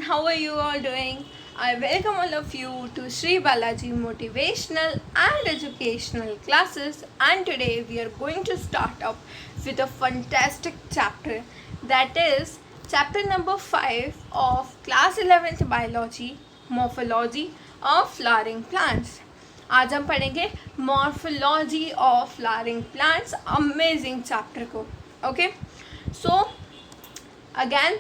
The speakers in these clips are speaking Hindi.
how are you all doing? I welcome all of you to Sri Balaji Motivational and Educational Classes, and today we are going to start up with a fantastic chapter, that is chapter number 5 of class 11th Biology, Morphology of Flowering Plants. आज हम पढ़ेंगे morphology of flowering plants, amazing chapter को. Okay, so again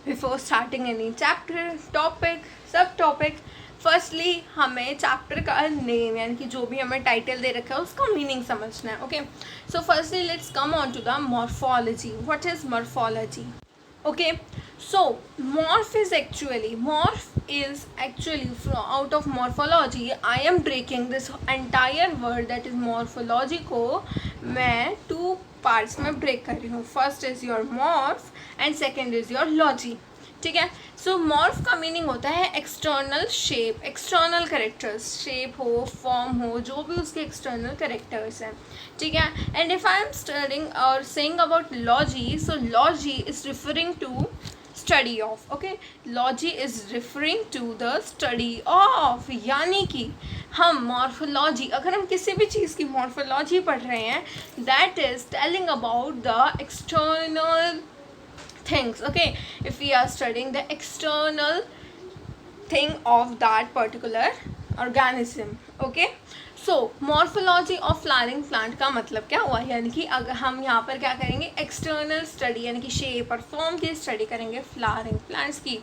before starting any chapter, topic, sub topic, firstly हमें चैप्टर का नेम यानी कि जो भी हमें टाइटल दे रखा है उसका मीनिंग समझना है. Okay, so firstly let's come on to the morphology. What is morphology? Okay, so morph is actually out of morphology. I am breaking this entire word, that is morphology को मैं 2 parts में break कर रही हूँ. First is your morph and second is your logy. ठीक है. सो मॉर्फ का मीनिंग होता है external shape, external characters, shape हो, फॉर्म हो, जो भी उसके एक्सटर्नल करेक्टर्स हैं. ठीक है. And if I am studying और saying about logy, so logy is referring to study of. Okay, logy is referring to the study of, यानी कि हम मॉर्फोलॉजी, अगर हम किसी भी चीज़ की मॉर्फोलॉजी पढ़ रहे हैं, that is telling about the external things. Okay, if we are studying the external thing of that particular organism. Okay, so morphology of flowering plant का मतलब क्या हुआ, यानी कि अगर हम यहाँ पर क्या करेंगे, एक्सटर्नल स्टडी यानी कि शेप और फॉर्म की स्टडी करेंगे फ्लावरिंग प्लांट्स की.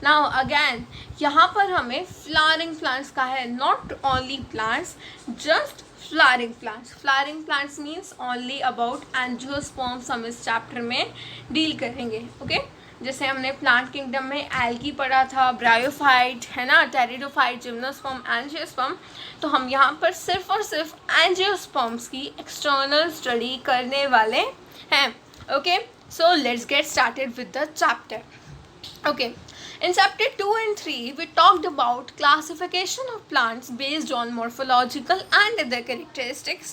नाउ अगेन यहाँ पर हमें फ्लावरिंग प्लांट्स का है, not only plants, just flowering plants. Flowering plants means only about angiosperms हम इस चैप्टर में डील करेंगे. ओके, जैसे हमने प्लांट किंगडम में एल्गी पढ़ा था, ब्रायोफाइट है ना, टेरिडोफाइट, जिम्नोस्पर्म, एंजियोस्पर्म, तो हम यहाँ पर सिर्फ और सिर्फ एंजियोस्पर्म्स की एक्सटर्नल स्टडी करने वाले हैं. Okay, so let's get started with the chapter. Okay, in chapter 2 and 3 we talked about classification of plants based on morphological and other characteristics.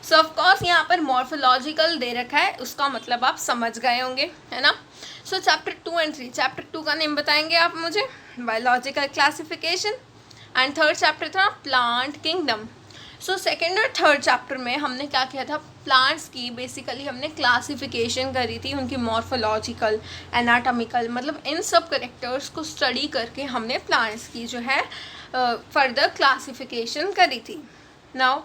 So of course यहाँ पर morphological दे रखा है, उसका मतलब आप समझ गए होंगे, है ना. So chapter 2 and 3, chapter 2 का नेम बताएंगे आप मुझे, biological classification, and third chapter था plant kingdom. सो सेकेंड और थर्ड चैप्टर में हमने क्या किया था, प्लांट्स की बेसिकली हमने क्लासिफिकेशन करी थी, उनकी मॉर्फोलॉजिकल, एनाटॉमिकल, मतलब इन सब करेक्टर्स को स्टडी करके हमने प्लांट्स की जो है फर्दर क्लासिफिकेशन करी थी. नाउ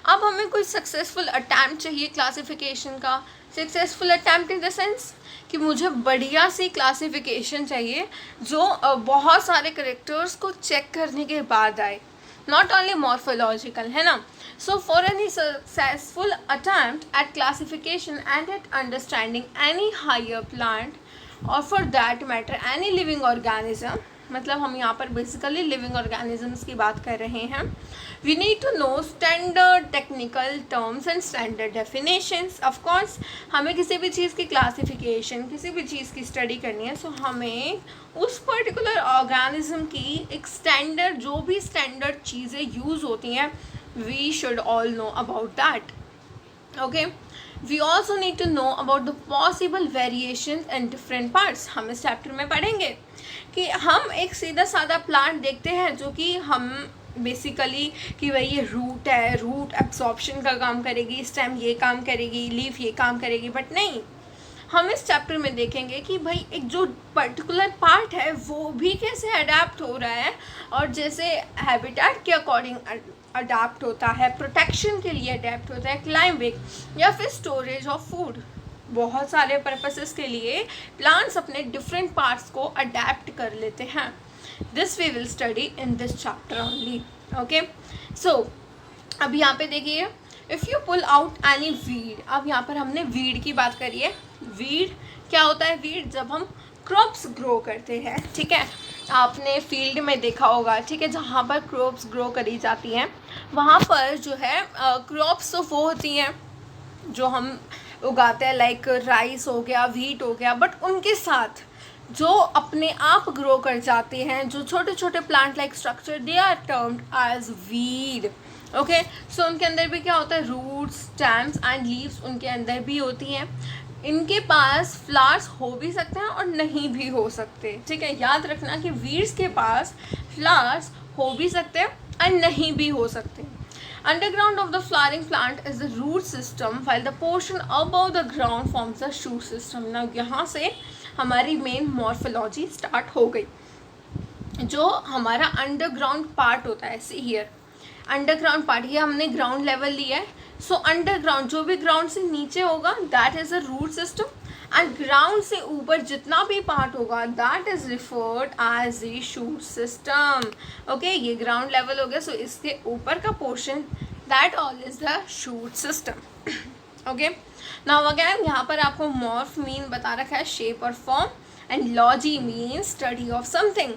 अब हमें कोई सक्सेसफुल अटैम्प्ट चाहिए क्लासिफिकेशन का. Successful attempt in the sense कि मुझे बढ़िया सी क्लासिफिकेशन चाहिए जो बहुत सारे करेक्टर्स को चेक करने के बाद आए, not only morphological, है ना. So for any successful attempt at classification and at understanding any higher plant or for that matter any living organism, मतलब हम यहाँ पर बेसिकली लिविंग ऑर्गेनिजम्स की बात कर रहे हैं, we need to know standard technical terms and standard definitions. Of course हमें किसी भी चीज़ की क्लासिफिकेशन, किसी भी चीज़ की स्टडी करनी है, सो हमें उस पर्टिकुलर ऑर्गेनिज्म की एक स्टैंडर्ड, जो भी स्टैंडर्ड चीज़ें यूज़ होती हैं, we should all know about that. Okay, we also need to know about the possible variation in different parts. हम इस चैप्टर में पढ़ेंगे कि हम एक सीधा साधा प्लांट देखते हैं जो कि हम बेसिकली कि भाई ये रूट है, रूट एब्जॉर्प्शन का काम करेगी, स्टेम ये काम करेगी, लीफ ये काम करेगी, बट नहीं, हम इस चैप्टर में देखेंगे कि भाई एक जो पर्टिकुलर पार्ट है वो भी कैसे अडेप्ट हो रहा है, और जैसे हैबिटेट के अकॉर्डिंग अडेप्ट होता है, प्रोटेक्शन के लिए अडेप्ट होता है, क्लाइमेट या फिर स्टोरेज ऑफ फूड, बहुत सारे पर्पसेस के लिए प्लांट्स अपने डिफरेंट पार्ट्स को अडेप्ट कर लेते हैं. This we will study in this chapter only. Okay, so अब यहाँ पे देखिए, if you pull out any weed, अब यहाँ पर हमने वीड की बात करी है. वीड क्या होता है? वीड जब हम क्रॉप्स ग्रो करते हैं, ठीक है, आपने फील्ड में देखा होगा, ठीक है, जहाँ पर क्रॉप्स ग्रो करी जाती हैं वहाँ पर जो है क्रॉप्स तो वो होती हैं जो हम उगाते हैं, लाइक राइस हो गया, व्हीट हो गया, बट उनके साथ जो अपने आप ग्रो कर जाते हैं, जो छोटे छोटे plant like structure, they are termed as weed. Okay, so उनके अंदर भी क्या होता है, रूट्स, स्टेम्स एंड लीव्स उनके अंदर भी होती हैं. इनके पास फ्लावर्स हो भी सकते हैं और नहीं भी हो सकते, ठीक है। याद रखना कि वीड्स के पास फ्लावर्स हो भी सकते हैं और नहीं भी हो सकते। Underground of the flowering plant is the root system, while the portion above the ground forms the shoot system. Now यहाँ से हमारी मेन मॉर्फोलॉजी स्टार्ट हो गई। जो हमारा अंडरग्राउंड पार्ट होता है, सी हियर अंडरग्राउंड पार्ट, ये हमने ग्राउंड लेवल लिया है। सो अंडरग्राउंड जो भी ग्राउंड से नीचे होगा that is a root system, and ground से ऊपर जितना भी पार्ट होगा that is referred as a shoot system. Okay, ये ग्राउंड लेवल हो गया। सो इसके ऊपर का portion that all is the shoot system. Okay, now again यहाँ पर आपको मॉर्फ मीन बता रखा है शेप और form, and logy mean study of something,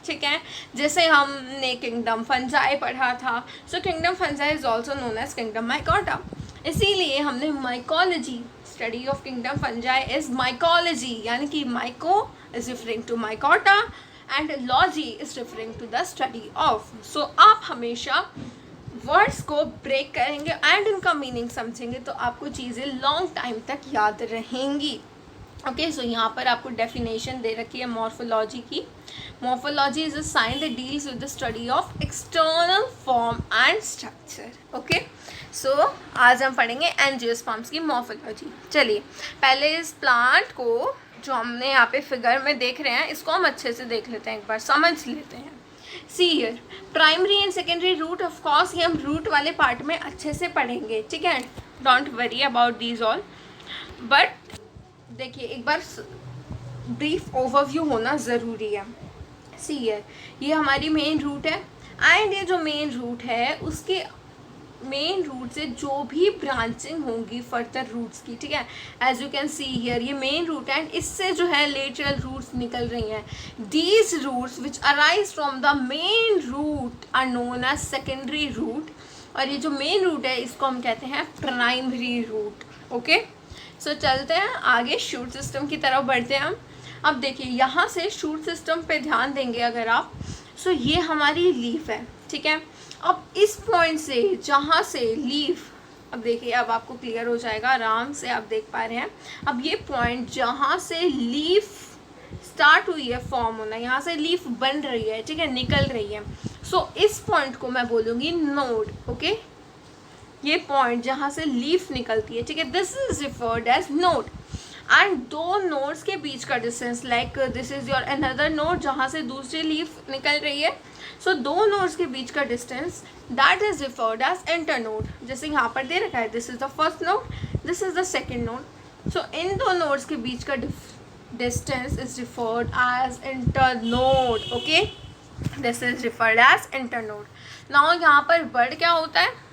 ठीक है। जैसे हमने किंगडम फंजाई पढ़ा था, so kingdom fungi is also known as kingdom mycota, इसीलिए हमने mycology, study of kingdom fungi is mycology, यानी कि myco is referring to mycota and logy is referring to the study of. So आप हमेशा वर्ड्स को ब्रेक करेंगे एंड उनका मीनिंग समझेंगे तो आपको चीज़ें लॉन्ग टाइम तक याद रहेंगी। ओके, सो यहाँ पर आपको डेफिनेशन दे रखी है मॉर्फोलॉजी की। Morphology is a science that deals with the study of external form and structure. Okay, so आज हम पढ़ेंगे एंजियोस्पर्म्स की मॉर्फोलॉजी। चलिए पहले इस प्लांट को जो हमने यहाँ पे फिगर में देख रहे हैं इसको हम अच्छे से देख लेते हैं, एक बार समझ लेते हैं। See here primary and secondary root, of course ये हम रूट वाले पार्ट में अच्छे से पढ़ेंगे, ठीक है। Don't worry about these all, but देखिए एक बार ब्रीफ ओवरव्यू होना ज़रूरी है। सी हियर ये हमारी मेन रूट है, एंड ये जो मेन रूट है उसके मेन रूट से जो भी ब्रांचिंग होंगी फर्दर रूट्स की, ठीक है। As you can see here ये मेन रूट है, एंड इससे जो है लेटरल रूट्स निकल रही हैं। These roots which arise from the main root are known as secondary root, और ये जो मेन रूट है इसको हम कहते हैं प्राइमरी रूट। ओके, सो चलते हैं आगे, शूट सिस्टम की तरफ बढ़ते हैं हम। अब देखिए यहाँ से शूट सिस्टम पे ध्यान देंगे अगर आप, सो ये हमारी लीफ है, ठीक है। अब इस पॉइंट से जहाँ से लीफ, अब देखिए अब आपको क्लियर हो जाएगा, आराम से आप देख पा रहे हैं। अब ये पॉइंट जहाँ से लीफ स्टार्ट हुई है फॉर्म होना, यहाँ से लीफ बन रही है, ठीक है, निकल रही है। सो इस पॉइंट को मैं बोलूँगी नोड। ओके, ये पॉइंट जहाँ से लीफ निकलती है, ठीक है, this is referred as node. And दो नोड्स के बीच का distance, like this is your another node जहाँ से दूसरी लीफ निकल रही है, सो दो नोड्स के बीच का distance that is referred as internode. जैसे यहाँ पर दे रखा है this is the first node, this is the second node, so इन दो नोड्स के बीच का distance is referred as internode. Okay, this is referred as internode. Now यहाँ पर बर्ड क्या होता है,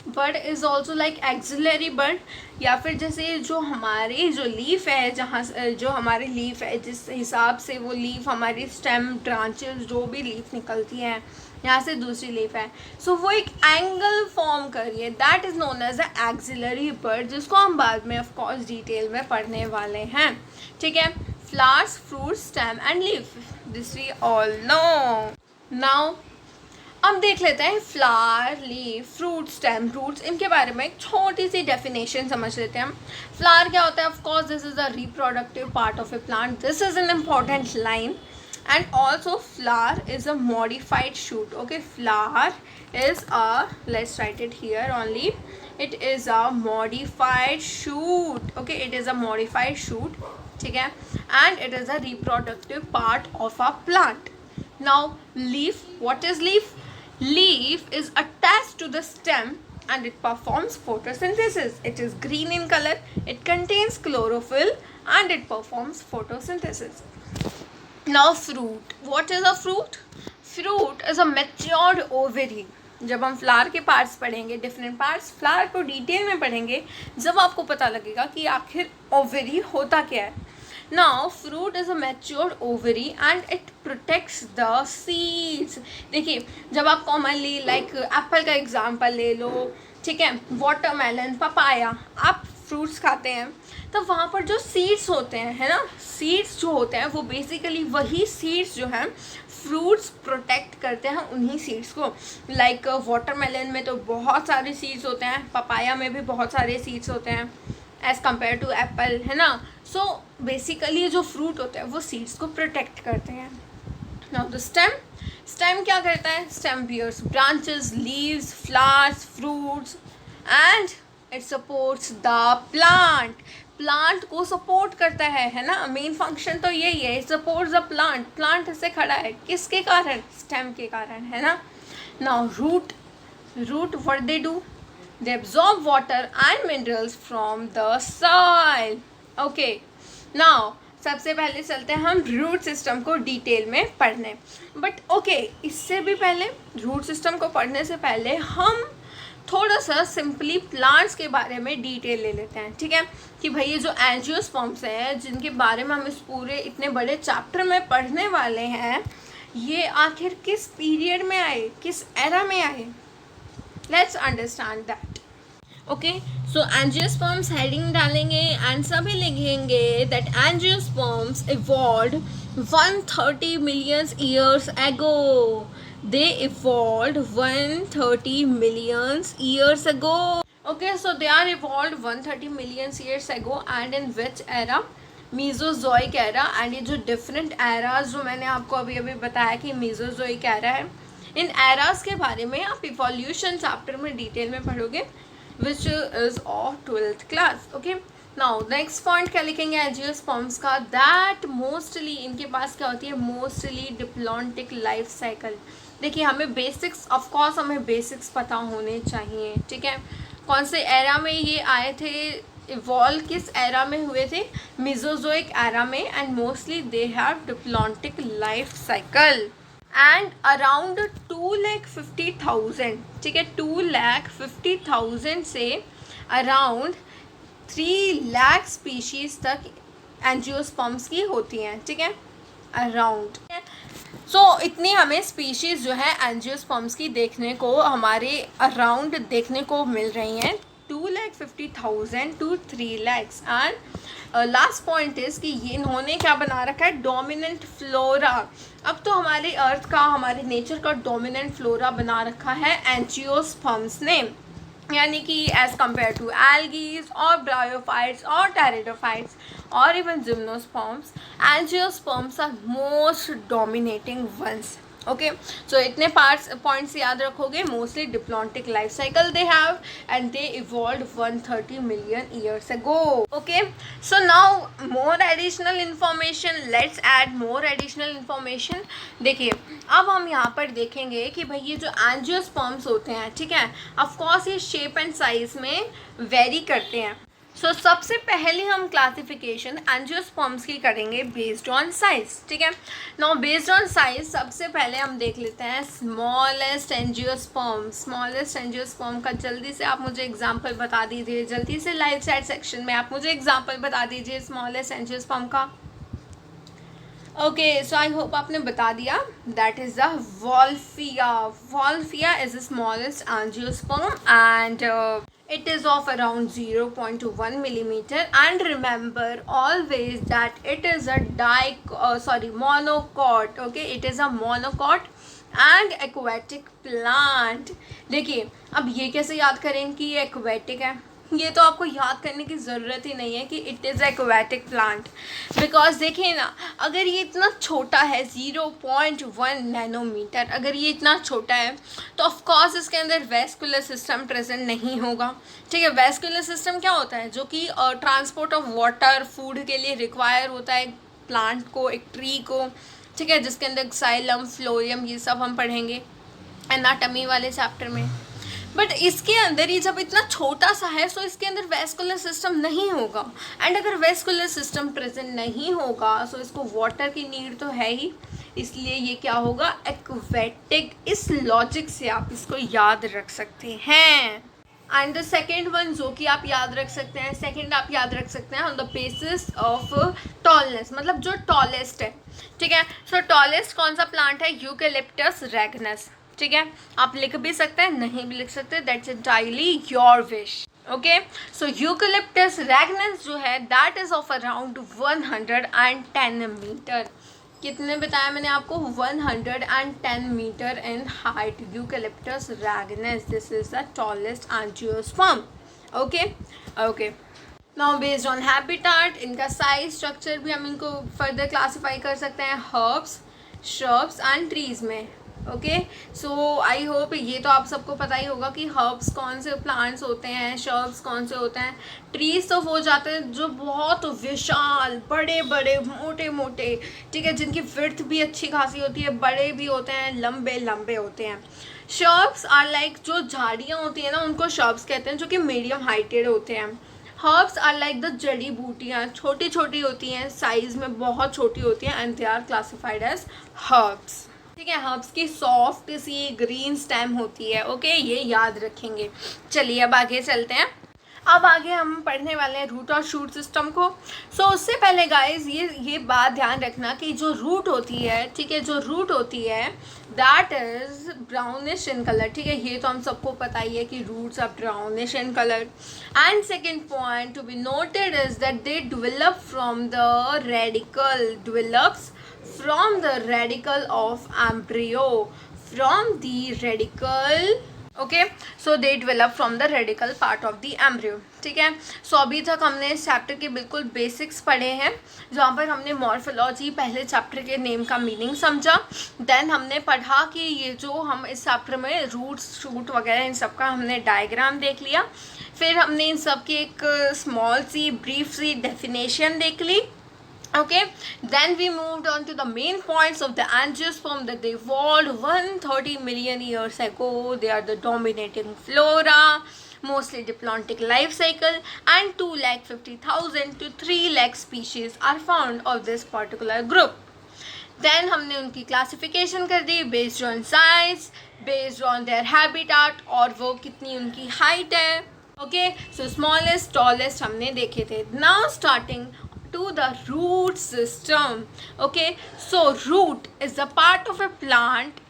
bud is also like axillary bud, या फिर जैसे जो हमारी जो लीफ है, जहाँ जो हमारी लीफ है जिस हिसाब से वो लीफ हमारी स्टेम ब्रांचेस जो भी लीफ निकलती हैं यहाँ से दूसरी लीफ है, सो वो एक एंगल फॉर्म कर रही है, that is known as a axillary bud, जिसको हम बाद में ऑफ कोर्स डिटेल में पढ़ने वाले हैं, ठीक है। Flowers, fruit, stem and leaf, this we all know. Now अब देख लेते हैं flower, leaf, fruit, stem, roots, इनके बारे में एक छोटी सी डेफिनेशन समझ लेते हैं। फ्लावर क्या होता है, of course this is the reproductive part of A plant, this is an important line, and also flower is a modified shoot. Okay, flower is a, let's write it here only, it is a modified shoot. Okay, it is a modified shoot, ठीक है, and it is a reproductive part of a plant. Now leaf, what is leaf? Leaf is attached to the stem and it performs photosynthesis. It is green in color, it contains chlorophyll and it performs photosynthesis. Now fruit, what is a fruit? Fruit is a matured ovary. जब हम फ्लावर के पार्ट्स पढ़ेंगे, डिफरेंट पार्ट्स फ्लावर को डिटेल में पढ़ेंगे, जब आपको पता लगेगा कि आखिर ओवरी होता क्या है. Now fruit is a matured ovary and it protects the seeds. देखिए, जब आप कॉमनली लाइक एप्पल का एग्जांपल ले लो, ठीक है, वाटरमेलन, पपाया, आप फ्रूट्स खाते हैं तब वहाँ पर जो सीड्स होते हैं, है ना, सीड्स जो होते हैं वो बेसिकली वही सीड्स जो हैं फ्रूट्स प्रोटेक्ट करते हैं उन्हीं सीड्स को. लाइक वाटरमेलन में तो बहुत सारे सीड्स होते हैं, पपाया में भी बहुत सारे सीड्स होते हैं, एज कम्पेयर टू एप्पल, है ना. सो बेसिकली जो फ्रूट होता है वो सीड्स को प्रोटेक्ट करते हैं. नाउ द स्टेम क्या करता है? Stem bears branches, leaves, flowers, fruits and it supports the plant को सपोर्ट करता है ना. मेन फंक्शन तो यही है, इट सपोर्ट्स द प्लांट ऐसे खड़ा है किसके कारण? स्टेम के कारण, है ना. Now root what they do? They absorb water and minerals from the soil. Okay, now सबसे पहले चलते हैं हम रूट सिस्टम को डिटेल में पढ़ने. बट ओके, इससे भी पहले, रूट सिस्टम को पढ़ने से पहले हम थोड़ा सा सिंपली प्लांट्स के बारे में डिटेल ले लेते हैं, ठीक है. कि भाई ये जो एंजियोस्पर्म्स हैं जिनके बारे में हम इस पूरे इतने बड़े चैप्टर में पढ़ने वाले हैं, ये आखिर किस पीरियड में आए, किस एरा में आए. Let's understand that. Okay, so angiosperms heading डालेंगे एंड सभी लिखेंगे that angiosperms evolved 130 million years ago. They evolved 130 million years ago. Okay, so they are evolved 130 million years ago and in which era? Mesozoic era. And ये जो different eras जो मैंने आपको अभी बताया कि Mesozoic era है, इन eras के बारे में आप evolution chapter में डिटेल में पढ़ोगे which is of 12th class. Okay, now next point क्या लिखेंगे एंजियोस्पर्म्स का? दैट मोस्टली इनके पास क्या होती है? Mostly diplontic life cycle. देखिए, हमें बेसिक्स, ऑफकोर्स हमें बेसिक्स पता होने चाहिए, ठीक है. कौन से एरा में ये आए थे, इवॉल्व किस एरा में हुए थे? मेसोजोइक एरा में. And mostly they have diplontic life cycle and around 2,50,000, ठीक है. 2,50,000 से अराउंड 3 लाख स्पीशीज़ तक एंजियोस्पर्म्स की होती हैं, ठीक है, अराउंड. सो इतनी हमें स्पीशीज़ जो है एंजियोस्पर्म्स की देखने को, हमारे अराउंड देखने को मिल रही हैं. 2,50,000 to 3 lakhs. And last point is कि ये इन्होंने क्या बना रखा है? Dominant flora. अब तो हमारे अर्थ का, हमारे नेचर का डोमिनेंट फ्लोरा बना रखा है एंजियोस्पर्म्स ने, यानी कि एज कम्पेयर टू एल्गीज और ब्रायोफाइट्स और टेरिडोफाइट्स और even gymnosperms, angiosperms are most dominating ones. Okay, so इतने पॉइंट्स याद रखोगे. Mostly diplontic life cycle they have and they evolved 130 million years ago. Okay, so now more additional information, let's add more additional information. देखिए, अब हम यहाँ पर देखेंगे कि भाई ये जो एंजियोस्पर्म्स होते हैं, ठीक है, ऑफकोर्स ये शेप एंड साइज में वेरी करते हैं. सो सबसे पहले हम क्लासिफिकेशन एंजियोस्पर्म्स की करेंगे बेस्ड ऑन साइज, ठीक है. नाउ बेस्ड ऑन साइज सबसे पहले हम देख लेते हैं स्मॉलेस्ट एंजियोस्पर्म. स्मॉलेस्ट एंजियोस्पर्म का जल्दी से आप मुझे एग्जांपल बता दीजिए, जल्दी से लाइव चैट सेक्शन में आप मुझे एग्जांपल बता दीजिए स्मॉलेस्ट एंजियोस्पर्म का. ओके, सो आई होप आपने बता दिया. That is the Wolffia. Wolffia is the smallest angiosperm and it is of around 0.1 millimeter. And remember always that it is a monocot. Okay, it is a monocot and aquatic plant. देखिए, अब ये कैसे याद करें कि ये aquatic है? ये तो आपको याद करने की ज़रूरत ही नहीं है कि it is aquatic plant. Because देखिए ना, अगर ये इतना छोटा है 0.1 नैनोमीटर, अगर ये इतना छोटा है तो ऑफकोर्स इसके अंदर वेस्कुलर सिस्टम प्रेजेंट नहीं होगा, ठीक है. वेस्कुलर सिस्टम क्या होता है? जो कि ट्रांसपोर्ट ऑफ वाटर, फूड के लिए रिक्वायर होता है प्लांट को, एक ट्री को, ठीक है, जिसके अंदर साइलम, फ्लोएम, ये सब हम पढ़ेंगे एनाटॉमी वाले चैप्टर में. बट इसके अंदर ये जब इतना छोटा सा है, सो इसके अंदर वेस्कुलर सिस्टम नहीं होगा. एंड अगर वेस्कुलर सिस्टम प्रेजेंट नहीं होगा, सो इसको वाटर की नीड तो है ही, इसलिए ये क्या होगा? एक्वेटिक. इस लॉजिक से आप इसको याद रख सकते हैं. एंड द सेकेंड वन जो कि आप याद रख सकते हैं, सेकेंड आप याद रख सकते हैं on the basis of tallness, मतलब जो टॉलेस्ट है, ठीक है. सो टॉलेस्ट कौन सा प्लांट है? यूकेलिप्टस रेगनस, ठीक है. आप लिख भी सकते हैं, नहीं भी लिख सकते, that's entirely your wish. Okay, so eucalyptus regnans जो है that is of around 110 metre. कितने बताया मैंने आपको? 110 metre in height. Eucalyptus regnans, this is the tallest angiosperm. Okay. Now based on habitat, इनका साइज स्ट्रक्चर भी हम इनको फर्दर क्लासीफाई कर सकते हैं हर्ब्स, श्रब्स एंड ट्रीज में। ओके, सो आई होप ये तो आप सबको पता ही होगा कि हर्ब्स कौन से प्लांट्स होते हैं, श्रब्स कौन से होते हैं, ट्रीज तो वो जाते हैं जो बहुत विशाल, बड़े बड़े, मोटे मोटे, ठीक है, जिनकी विड्थ भी अच्छी खासी होती है, बड़े भी होते हैं, लंबे लंबे होते हैं। श्रब्स आर लाइक जो झाड़ियाँ होती हैं ना, उनको श्रब्स कहते हैं, जो कि मीडियम हाइटेड होते हैं। हर्ब्स आर लाइक द जड़ी बूटियाँ, छोटी छोटी होती हैं, साइज में बहुत छोटी होती हैं, and they are classified as herbs. ठीक है, हर्ब्स की सॉफ्ट सी ग्रीन स्टेम होती है। ओके, ये याद रखेंगे। चलिए अब आगे चलते हैं। अब आगे हम पढ़ने वाले हैं रूट और शूट सिस्टम को। सो उससे पहले गाइस ये बात ध्यान रखना कि जो रूट होती है, ठीक है, जो रूट होती है that is brownish in colour. ठीक है, ये तो हम सबको पता ही है कि roots are brownish in colour. And second point to be noted is that they develop from the radical, develops from the radical of embryo, from the radical, okay, so they develop from the radical part of the embryo। ठीक है, सो अभी तक हमने इस चैप्टर के बिल्कुल बेसिक्स पढ़े हैं, जहाँ पर हमने मॉर्फोलॉजी पहले चैप्टर के नेम का मीनिंग समझा। देन हमने पढ़ा कि ये जो हम इस चैप्टर में रूट्स, शूट वगैरह इन सब का हमने डायग्राम देख लिया। फिर हमने इन सब की एक स्मॉल सी ब्रीफ सी डेफिनेशन देख ली। Okay, then we moved on to the main points of the angiosperm, that they evolved 130 million years ago. They are the dominating flora, mostly diplontic life cycle, and 250,000 to 3 lakh species are found of this particular group. Then हमने उनकी क्लासिफिकेशन कर दी based on size, based on their habitat, और वो कितनी उनकी हाइट है। ओके, सो स्मॉलेस्ट टॉलेस्ट हमने देखे थे। Now starting to the root system। okay, so root is the part of a plant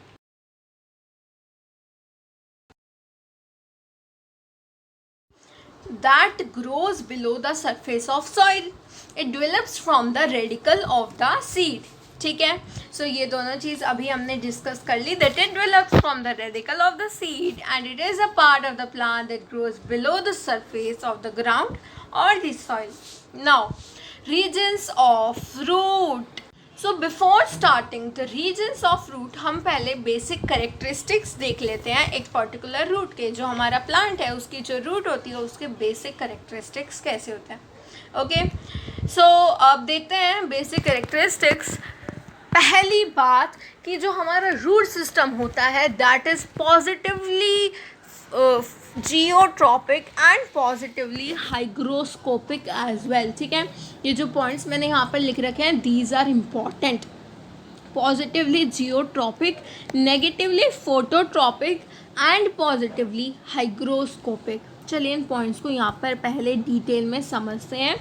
that grows below the surface of soil। it develops from the radicle of the seed। ठीक है, सो ये दोनों चीज़ अभी हमने डिस्कस कर ली, that it develops from the radicle of the seed and it is a part of the plant that grows below the surface of the ground और the soil. Now regions of root। so before starting the regions of root, हम पहले basic characteristics देख लेते हैं एक particular root के। जो हमारा plant है उसकी जो root होती है उसके basic characteristics कैसे होते हैं। ओके, सो अब देखते हैं basic characteristics। पहली बात कि जो हमारा root system होता है that is positively geotropic and positively hygroscopic as well. ठीक है, ये जो पॉइंट्स मैंने यहाँ पर लिख रखे हैं these are important. Positively geotropic, negatively phototropic and positively hygroscopic. चलिए इन पॉइंट्स को यहाँ पर पहले डिटेल में समझते हैं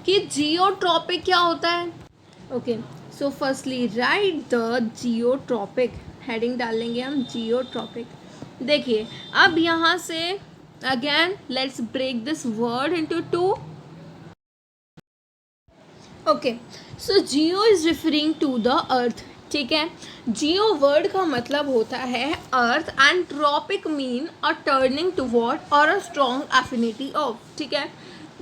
कि जियोट्रॉपिक क्या होता है। Okay, so firstly write the geotropic, heading डाल लेंगे हम जियोट्रॉपिक। देखिए अब यहाँ से again let's break this word into two. Okay, so geo is referring to the earth. ठीक है, जियो वर्ड का मतलब होता है earth and tropic mean a turning toward और अ स्ट्रॉन्ग एफिनिटी ऑफ। ठीक है,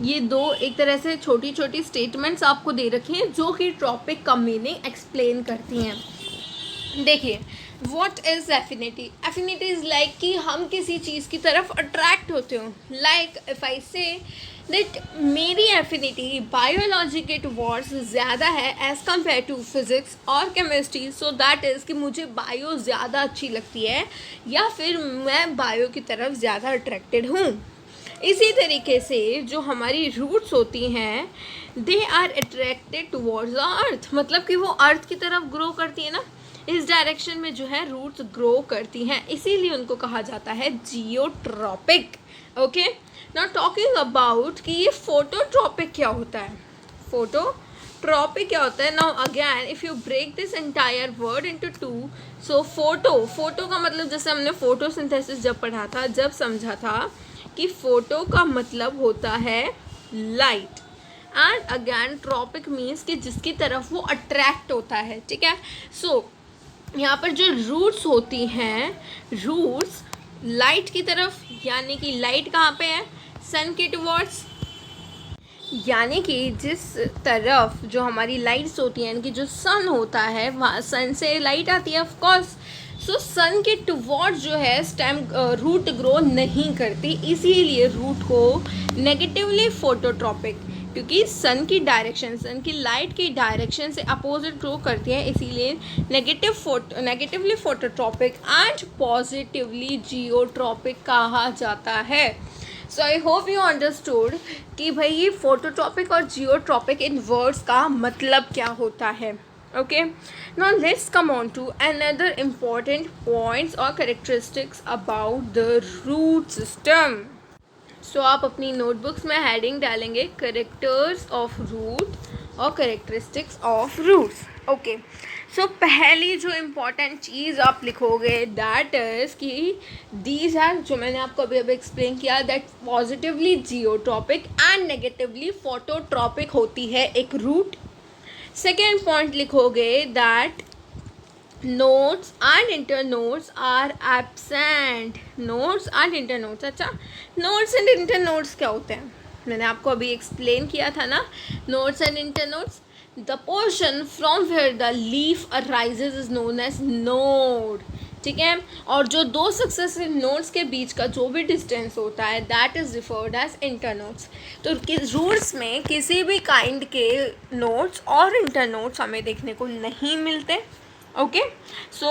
ये दो एक तरह से छोटी छोटी स्टेटमेंट्स आपको दे रखे हैं जो कि ट्रॉपिक का मीनिंग एक्सप्लेन करती हैं। देखिए what is affinity. Affinity is like कि हम किसी चीज़ की तरफ अट्रैक्ट होते हो। Like if I say that मेरी एफिनिटी बायोलॉजी के टुवर्ड्स ज़्यादा है एज़ कम्पेयर टू फिज़िक्स और केमिस्ट्री, सो दैट इज़ कि मुझे बायो ज़्यादा अच्छी लगती है या फिर मैं बायो की तरफ ज़्यादा अट्रैक्टेड हूँ। इसी तरीके से जो हमारी रूट्स होती हैं they are attracted towards the earth, मतलब कि वो अर्थ की तरफ ग्रो करती है ना, इस डायरेक्शन में जो है रूट्स ग्रो करती हैं, इसीलिए उनको कहा जाता है geotropic. Okay, now talking about कि ये फोटोट्रॉपिक क्या होता है। फोटोट्रॉपिक क्या होता है? Now again if you break this entire word into two, so photo का मतलब जैसे हमने फोटोसिंथेसिस जब पढ़ा था, जब समझा था कि फोटो का मतलब होता है light, and again tropic means कि जिसकी तरफ वो अट्रैक्ट होता है। ठीक है, सो यहाँ पर जो रूट्स होती हैं, रूट्स लाइट की तरफ, यानी कि लाइट कहाँ पे है? सन के टुवर्ड्स, यानी कि जिस तरफ जो हमारी लाइट्स होती हैं, यानी कि जो सन होता है, वहाँ सन से लाइट आती है ऑफ कोर्स। सो सन के टुवर्ड्स जो है स्टेम रूट ग्रो नहीं करती, इसीलिए रूट को नेगेटिवली फोटोट्रॉपिक, क्योंकि सन की डायरेक्शन, सन की लाइट की डायरेक्शन से अपोजिट ग्रो करती है, इसीलिए negatively phototropic and positively geotropic कहा जाता है। So I hope you understood कि भाई ये फोटोट्रॉपिक और जियोट्रॉपिक इन वर्ड्स का मतलब क्या होता है। Okay, now let's come on to another important points और characteristics about the root system. So आप अपनी नोटबुक्स में हेडिंग डालेंगे करेक्टर्स ऑफ रूट और characteristics of roots. Okay, so पहली जो इम्पॉर्टेंट चीज़ आप लिखोगे दैट इज़ कि दीज आर, जो मैंने आपको अभी अभी एक्सप्लेन किया, that positively geotropic and negatively phototropic होती है एक रूट। सेकेंड पॉइंट लिखोगे that nodes and internodes are absent. Nodes and internodes, अच्छा नोड्स एंड इंटरनोड्स क्या होते हैं, मैंने आपको अभी एक्सप्लेन किया था ना। Nodes and internodes, the portion from where the leaf arises is known as node, ठीक है। और जो दो सक्सेसिव नोड्स के बीच का जो भी डिस्टेंस होता है that is referred as internodes. तो रूट्स में किसी भी काइंड के नोड्स और इंटरनोड्स हमें देखने को नहीं मिलते। ओके, सो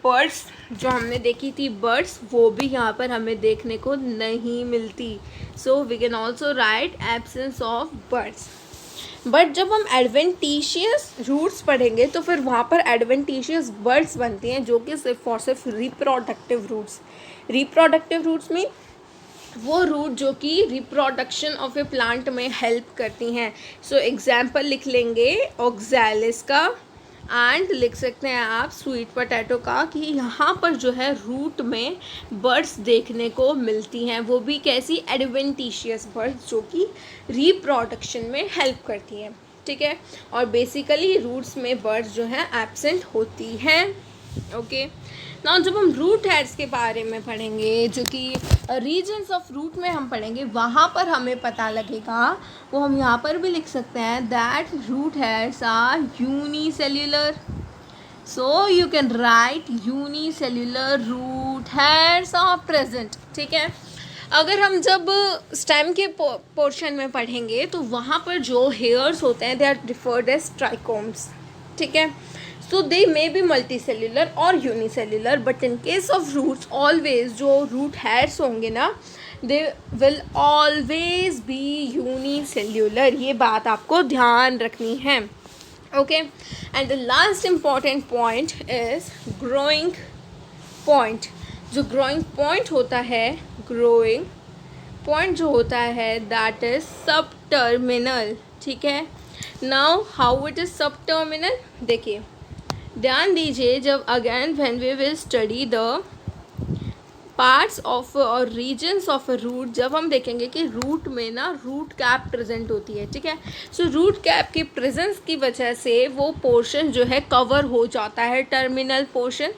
बर्ड्स जो हमने देखी थी, बर्ड्स वो भी यहाँ पर हमें देखने को नहीं मिलती। So we can also write absence of buds. But जब हम एडवेंटिशियस रूट्स पढ़ेंगे तो फिर वहाँ पर एडवेंटिशियस बर्ड्स बनती हैं, जो कि सिर्फ और सिर्फ रिप्रोडक्टिव रूट्स। रिप्रोडक्टिव रूट्स में वो रूट जो कि रिप्रोडक्शन ऑफ ए प्लांट में हेल्प करती हैं। सो एग्जाम्पल लिख लेंगे ऑक्सैलिस का एंड लिख सकते हैं आप स्वीट पोटैटो का, कि यहाँ पर जो है रूट में बर्ड्स देखने को मिलती हैं, वो भी कैसी, एडवेंटिशियस बर्ड्स जो कि रिप्रोडक्शन में हेल्प करती हैं, ठीक है। और बेसिकली रूट्स में बर्ड्स जो हैं एब्सेंट होती हैं। ओके, नाउ जब हम रूट हेड्स के बारे में पढ़ेंगे, जो कि रीजन्स ऑफ रूट में हम पढ़ेंगे, वहाँ पर हमें पता लगेगा, वो हम यहाँ पर भी लिख सकते हैं that root hairs are unicellular. So you can write unicellular root hairs are present, ठीक है। अगर हम जब स्टेम के पोर्शन में पढ़ेंगे तो वहाँ पर जो हेयर्स होते हैं they are referred as trichomes, ठीक है। So they may be multicellular और unicellular, but in case of roots always जो root hairs होंगे ना, they will always be unicellular। ये बात आपको ध्यान रखनी है। Okay, and the last important point is growing point। जो growing point होता है, growing point जो होता है that is subterminal, ठीक है। Now how it is subterminal, देखिए ध्यान दीजिए, जब again when we will study the parts of और रीजन्स ऑफ अ रूट, जब हम देखेंगे कि रूट में ना रूट कैप प्रेजेंट होती है, ठीक है। सो रूट कैप की प्रेजेंस की वजह से वो पोर्शन जो है कवर हो जाता है, टर्मिनल पोर्शन।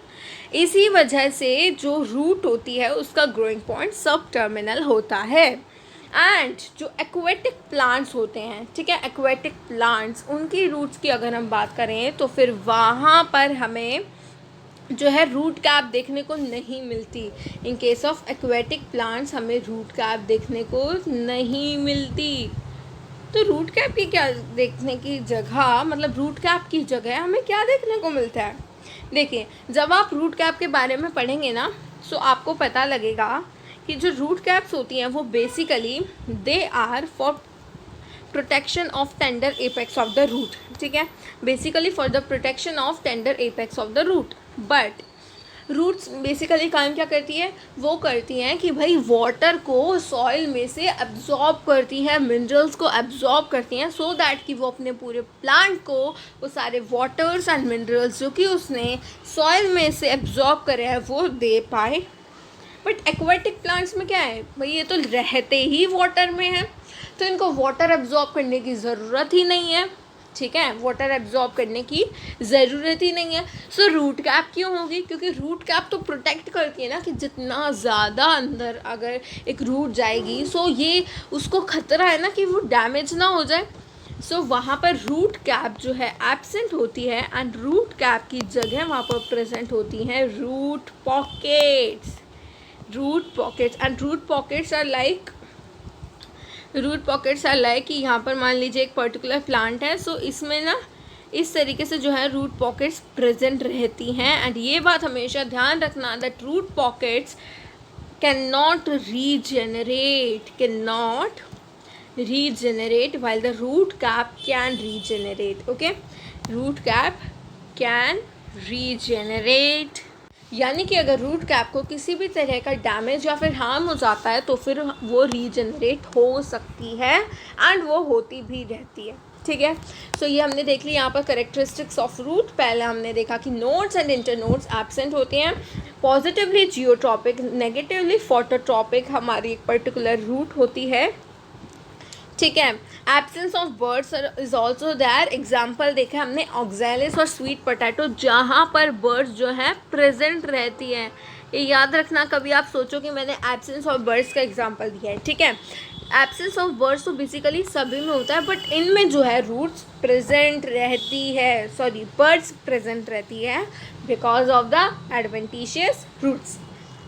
इसी वजह से जो रूट होती है उसका ग्रोइंग पॉइंट सब टर्मिनल होता है। एंड जो एक्वेटिक प्लांट्स होते हैं, ठीक है, एक्वेटिक प्लांट्स, उनकी रूट्स की अगर हम बात करें तो फिर वहाँ पर हमें जो है रूट कैप देखने को नहीं मिलती। In case of aquatic plants हमें रूट कैप देखने को नहीं मिलती। तो रूट कैप की क्या देखने की जगह, मतलब रूट कैप की जगह हमें क्या देखने को मिलता है, देखिए जब आप रूट कैप के बारे में पढ़ेंगे ना, सो आपको पता लगेगा कि जो रूट कैप्स होती हैं वो basically they are for protection of tender apex of the root, ठीक है, basically for the protection of tender apex of the root. But roots basically काम क्या करती है, वो करती हैं कि भाई वाटर को सॉइल में से एब्जॉर्ब करती हैं, मिनरल्स को एब्जॉर्ब करती हैं, सो दैट कि वो अपने पूरे प्लांट को वो सारे वाटर्स एंड मिनरल्स जो कि उसने सॉइल में से एब्जॉर्ब करे हैं वो दे पाए। बट एक्वेटिक प्लांट्स में क्या है भाई, ये तो रहते ही वाटर में है, तो इनको वाटर एब्जॉर्ब करने की ज़रूरत ही नहीं है। ठीक है, वाटर एब्जॉर्ब करने की ज़रूरत ही नहीं है। सो रूट कैप क्यों होगी? क्योंकि रूट कैप तो प्रोटेक्ट करती है ना कि जितना ज़्यादा अंदर अगर एक रूट जाएगी सो ये उसको खतरा है ना कि वो डैमेज ना हो जाए। सो वहाँ पर रूट कैप जो है एब्सेंट होती है एंड रूट कैप की जगह वहाँ पर प्रेजेंट होती हैं root pockets. Root pockets and root pockets are like कि यहाँ पर मान लीजिए एक पर्टिकुलर प्लांट है, सो इसमें ना इस तरीके से जो है रूट पॉकेट्स प्रेजेंट रहती हैं। एंड ये बात हमेशा ध्यान रखना that root pockets can not regenerate while the root cap can regenerate. Okay, root cap can regenerate, यानी कि अगर रूट कैप को किसी भी तरह का डैमेज या फिर हार्म हो जाता है तो फिर वो रीजनरेट हो सकती है एंड वो होती भी रहती है। ठीक है, सो ये हमने देख ली यहाँ पर करेक्टरिस्टिक्स ऑफ रूट। पहले हमने देखा कि नोड्स एंड इंटरनोड्स एब्सेंट होते हैं, पॉजिटिवली जियोट्रॉपिक, नेगेटिवली फोटोट्रॉपिक हमारी एक पर्टिकुलर रूट होती है। ठीक है, absence of buds is also there. Example देखे हमने ऑक्सैलिस और स्वीट पोटैटो, जहाँ पर बर्ड्स जो है प्रेजेंट रहती है। ये याद रखना, कभी आप सोचो कि मैंने एब्सेंस ऑफ बर्ड्स का एग्जाम्पल दिया है। ठीक है, एब्सेंस ऑफ बर्ड्स तो बेसिकली सभी में होता है, बट इनमें जो है रूट्स प्रेजेंट रहती है, बर्ड्स प्रेजेंट रहती है because of the adventitious roots.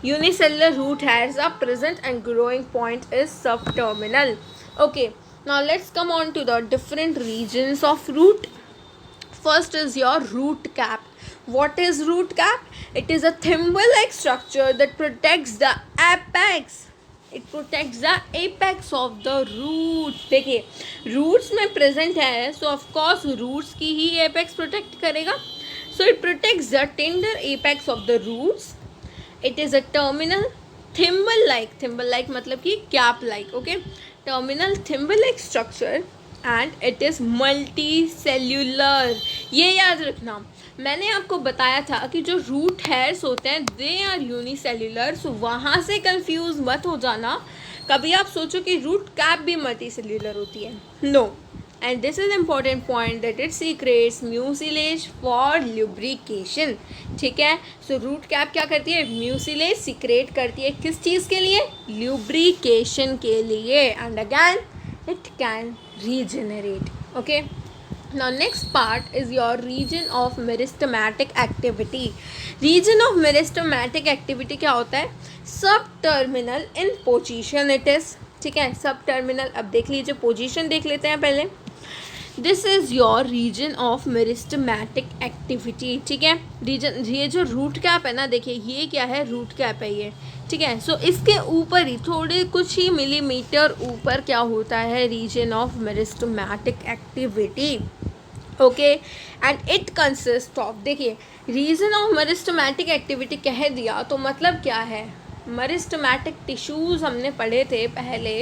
Unicellular root has a present and growing point is subterminal. Okay, now let's come on to the different regions of root. First is your root cap. What is root cap? It is a thimble-like structure that protects the apex. It protects the apex of the root. देखिए, roots में present है, so of course roots की ही apex protect करेगा. So it protects the tender apex of the roots. It is a terminal thimble-like मतलब कि cap-like. Okay. Terminal thimble like structure and it is multi cellular. ये याद रखना, मैंने आपको बताया था कि जो रूट हेयर्स होते हैं दे आर यूनिसेल्यूलर, सो वहाँ से कंफ्यूज मत हो जाना. कभी आप सोचो कि रूट कैप भी मल्टी सेल्यूलर होती है, no. And this is important point that it secretes mucilage for lubrication. ठीक है, सो रूट कैप क्या करती है? म्यूसिलेज सीक्रेट करती है. किस चीज़ के लिए? ल्यूब्रिकेशन के लिए. And again it can regenerate. Okay, now next part is your region of meristematic activity. Region of meristematic activity क्या होता है? सब terminal in position it is. ठीक है, सब टर्मिनल. अब देख लीजिए, पोजीशन देख लेते हैं पहले. This is your region of meristematic activity. ठीक है, रीजन, ये जो रूट कैप है ना, देखिए ये क्या है? रूट कैप है ये. ठीक है, सो इसके ऊपर ही थोड़े कुछ ही मिलीमीटर ऊपर क्या होता है? Region of meristematic activity. Okay, and it consist of, देखिए रीजन ऑफ मेरिस्टमैटिक एक्टिविटी कह दिया तो मतलब क्या है? मेरिस्टमैटिक टिश्यूज़ हमने पढ़े थे पहले.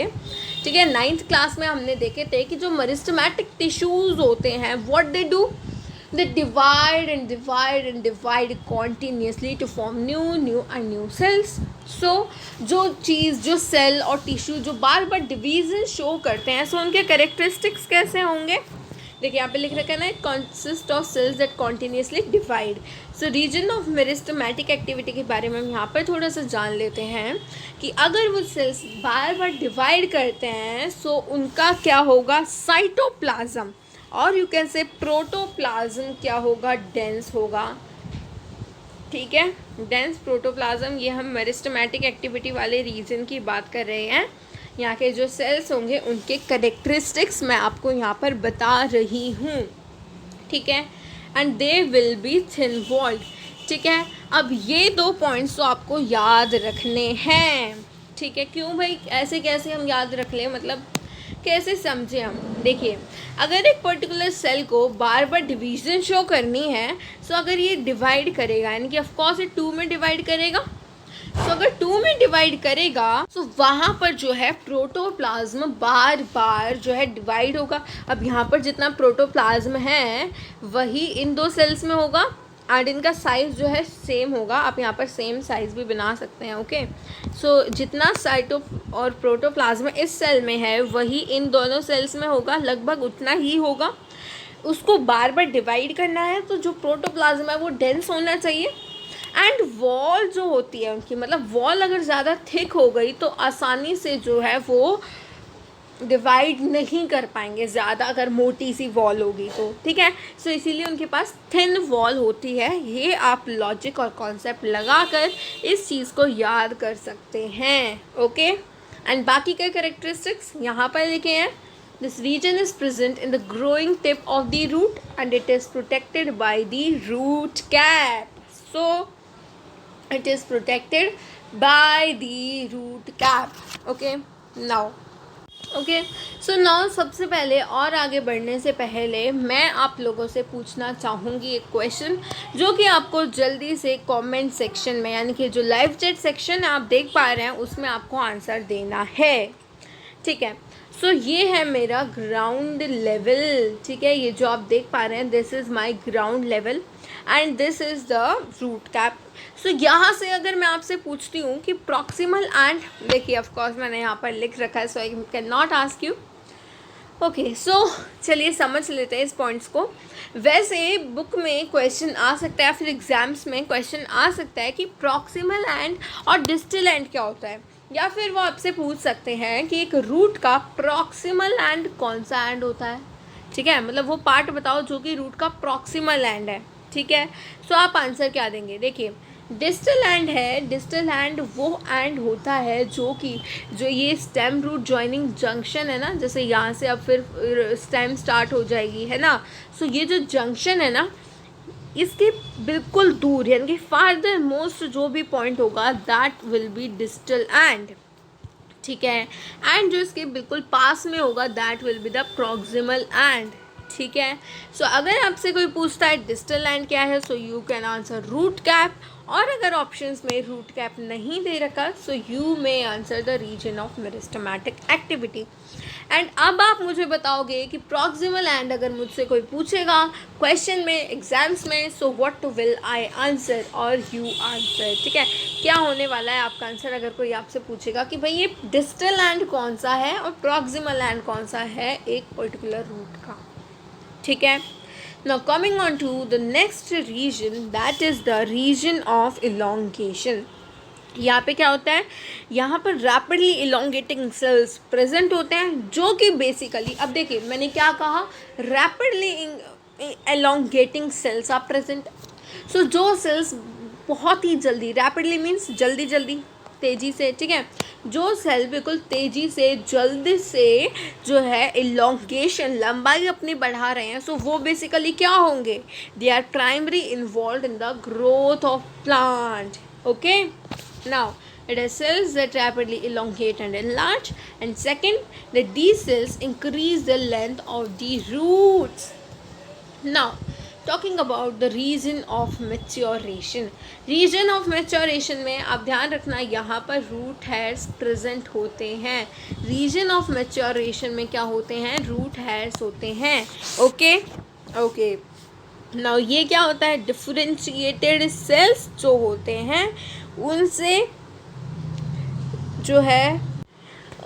ठीक है, 9th क्लास में हमने देखे थे कि जो मेरिस्टमैटिक टिश्यूज़ होते हैं, what they do? They divide and divide and divide continuously to form new cells. So जो सेल और टिश्यू जो बार बार डिवीजन शो करते हैं, सो उनके कैरेक्टरिस्टिक्स कैसे होंगे? देखिए यहाँ पे लिख रखा है ना, it consist of cells that continuously divide. So region of meristematic activity के बारे में हम यहाँ पर थोड़ा सा जान लेते हैं कि अगर वो सेल्स बार बार डिवाइड करते हैं सो उनका क्या होगा? साइटोप्लाज्म, और यू कैन से प्रोटोप्लाज्म क्या होगा? डेंस होगा. ठीक है, डेंस प्रोटोप्लाज्म. ये हम मेरिस्टमैटिक एक्टिविटी वाले रीजन की बात कर रहे हैं. यहाँ के जो सेल्स होंगे उनके करेक्टरिस्टिक्स मैं आपको यहाँ पर बता रही हूँ. ठीक है, and they will be thin walled. ठीक है, अब ये 2 पॉइंट्स तो आपको याद रखने हैं. ठीक है, क्यों भाई? ऐसे कैसे हम याद रख लें, मतलब कैसे समझे हम? देखिए, अगर एक पर्टिकुलर सेल को बार बार डिवीजन शो करनी है, सो अगर ये डिवाइड करेगा, यानी कि ऑफकोर्स ये 2 में डिवाइड करेगा. तो अगर 2 में डिवाइड करेगा तो वहाँ पर जो है प्रोटोप्लाज्म बार बार जो है डिवाइड होगा. अब यहाँ पर जितना प्रोटोप्लाज्म है वही इन 2 सेल्स में होगा एंड इनका साइज़ जो है सेम होगा. आप यहाँ पर सेम साइज़ भी बना सकते हैं. ओके, सो जितना साइटो और प्रोटोप्लाज्म इस सेल में है वही इन दोनों सेल्स में होगा, लगभग उतना ही होगा. उसको बार बार डिवाइड करना है, तो जो प्रोटोप्लाज्म है वो डेंस होना चाहिए। एंड वॉल जो होती है उनकी, मतलब वॉल अगर ज़्यादा थिक हो गई तो आसानी से जो है वो डिवाइड नहीं कर पाएंगे, ज़्यादा अगर मोटी सी वॉल होगी तो, ठीक है। सो इसीलिए उनके पास थिन वॉल होती है। ये आप लॉजिक और कॉन्सेप्ट लगाकर इस चीज़ को याद कर सकते हैं, ओके। एंड बाकी के कैरेक्टरिस्टिक्स यहाँ पर लिखे हैं। This region is present in the growing tip of the root and it is protected by the root cap. So it is protected by the root cap, okay so now सबसे पहले और आगे बढ़ने से पहले मैं आप लोगों से पूछना चाहूँगी एक क्वेश्चन, जो कि आपको जल्दी से कमेंट सेक्शन में, यानी कि जो लाइव चैट सेक्शन आप देख पा रहे हैं उसमें आपको आंसर देना है, ठीक है। सो ये है मेरा ग्राउंड लेवल, ठीक है। ये जो आप देख पा रहे हैं, this is my ground level and this is the root cap. So यहाँ से अगर मैं आपसे पूछती हूँ कि प्रॉक्सिमल एंड, देखिए ऑफ कोर्स मैंने यहाँ पर लिख रखा है, so I can not ask you, okay. So चलिए समझ लेते हैं इस पॉइंट्स को। वैसे बुक में क्वेश्चन आ सकता है, फिर एग्जाम्स में क्वेश्चन आ सकता है कि प्रॉक्सिमल एंड और डिस्टल एंड क्या होता है, या फिर वो आपसे पूछ सकते हैं कि एक रूट का प्रॉक्सिमल एंड कौन सा एंड होता है, ठीक है। मतलब वो पार्ट बताओ जो कि रूट का प्रॉक्सिमल एंड है, ठीक है। सो आप आंसर क्या देंगे, देखिए डिस्टल एंड है। डिस्टल एंड वो एंड होता है जो ये स्टेम रूट जॉइनिंग जंक्शन है ना, जैसे यहाँ से अब फिर स्टेम स्टार्ट हो जाएगी, है ना। सो ये जो जंक्शन है ना, इसके बिल्कुल दूर, यानी कि फार्दर मोस्ट जो भी पॉइंट होगा that will be distal end, ठीक है। एंड जो इसके बिल्कुल पास में होगा that will be the proximal and, ठीक है। सो अगर आपसे कोई पूछता है डिस्टल एंड क्या है, so you can answer root cap, और अगर ऑप्शंस में रूट कैप नहीं दे रखा, so you may answer the region of meristematic activity. And अब आप मुझे बताओगे कि प्रॉक्सिमल एंड अगर मुझसे कोई पूछेगा क्वेश्चन में, एग्जाम्स में, so what will I answer और यू आंसर, ठीक है। क्या होने वाला है आपका आंसर अगर कोई आपसे पूछेगा कि भाई ये डिस्टल एंड कौन सा है और प्रॉक्सिमल एंड कौन सा है एक पर्टिकुलर रूट का, ठीक है। Now coming on to the next region, that is the region of elongation. यहाँ पे क्या होता है, यहाँ पर रैपिडली इलोंगेटिंग सेल्स प्रेजेंट होते हैं, जो कि बेसिकली, अब देखिए मैंने क्या कहा, rapidly elongating cells are present. So जो सेल्स बहुत ही जल्दी, रैपिडली मीन्स जल्दी जल्दी, तेज़ी से, ठीक है। जो सेल बिल्कुल तेज़ी से, जल्दी से जो है इलोंगेशन, लंबाई अपनी बढ़ा रहे हैं, सो वो बेसिकली क्या होंगे, they are primary involve in the growth of plant, okay. Now it is cells that rapidly elongate and enlarge, and second that these cells increase the length of the roots. Now talking about the region of maturation, region of maturation में आप ध्यान रखना यहाँ पर root hairs present होते हैं। region of maturation में क्या होते हैं, root hairs होते हैं, okay। now ये क्या होता है, differentiated cells जो होते हैं उनसे जो है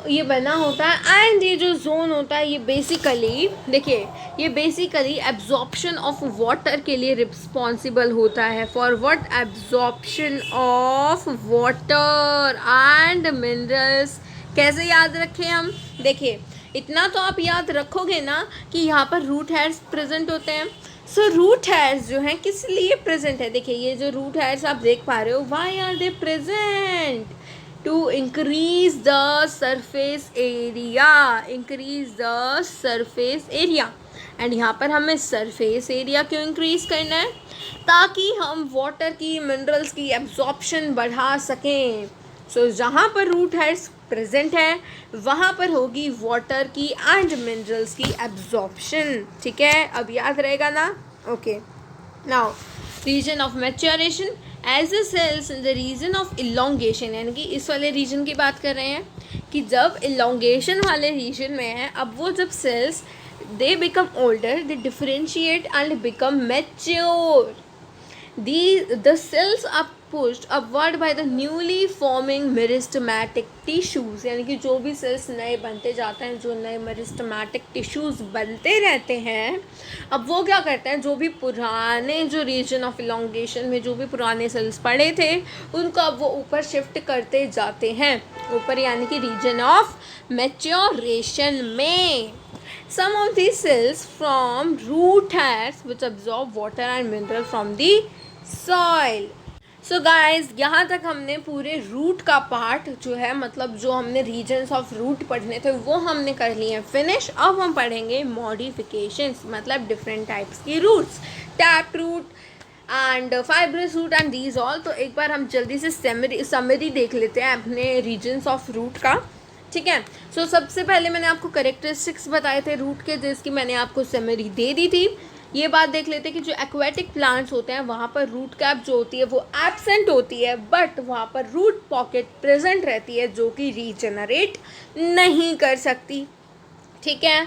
ये बना होता है। एंड ये जो जोन होता है ये बेसिकली, देखिए ये बेसिकली एब्जॉर्प्शन ऑफ वाटर के लिए रिस्पॉन्सिबल होता है। For what, absorption of water and minerals. कैसे याद रखें हम, देखिए इतना तो आप याद रखोगे ना कि यहाँ पर रूट हेयर्स प्रेजेंट होते हैं। सो रूट हेयर्स जो हैं किस लिए प्रेजेंट है, देखिए ये जो रूट हेयर्स आप देख पा रहे हो, why are they present, to increase the surface area, increase the surface area। And यहाँ पर हमें सरफेस एरिया क्यों इंक्रीज करना है, ताकि हम वाटर की, मिनरल्स की एब्जॉर्प्शन बढ़ा सकें। सो जहाँ पर रूट हेयर्स प्रेजेंट है वहाँ पर होगी वाटर की एंड मिनरल्स की एब्जॉर्प्शन, ठीक है। अब याद रहेगा ना, okay. Now region of maturation, as a cells in the region of elongation, यानी कि इस वाले रीजन की बात कर रहे हैं कि जब इलोंगेशन वाले रीजन में है, अब वो जब cells they become older, they differentiate and become mature, the cells are pushed upward by the newly forming meristematic tissues, यानी कि जो भी सेल्स नए बनते जाते हैं, जो नए मेरिस्टेमेटिक टिश्यूज़ बनते रहते हैं, अब वो क्या करते हैं, जो भी पुराने जो रीजन ऑफ इलोंगेशन में जो भी पुराने सेल्स पड़े थे उनको अब वो ऊपर शिफ्ट करते जाते हैं, ऊपर यानी कि रीजन ऑफ मैच्योरेशन में. Some of these cells form root hairs which absorb water and mineral from the soil. So guys, यहाँ तक हमने पूरे रूट का पार्ट जो है, मतलब जो हमने रीजन्स ऑफ रूट पढ़ने थे वो हमने कर लिए हैं फिनिश. अब हम पढ़ेंगे मॉडिफिकेशंस, मतलब डिफरेंट टाइप्स की roots, tap root and fibrous root and these all. तो एक बार हम जल्दी से समरी देख लेते हैं अपने रीजन्स ऑफ रूट का. ठीक है. सो सबसे पहले मैंने आपको करेक्टरिस्टिक्स बताए थे रूट के, जिसकी मैंने आपको समरी दे दी थी. ये बात देख लेते हैं कि जो एक्वेटिक प्लांट्स होते हैं वहाँ पर रूट कैप जो होती है वो एब्सेंट होती है, बट वहाँ पर रूट पॉकेट प्रेजेंट रहती है जो कि रीजनरेट नहीं कर सकती. ठीक है.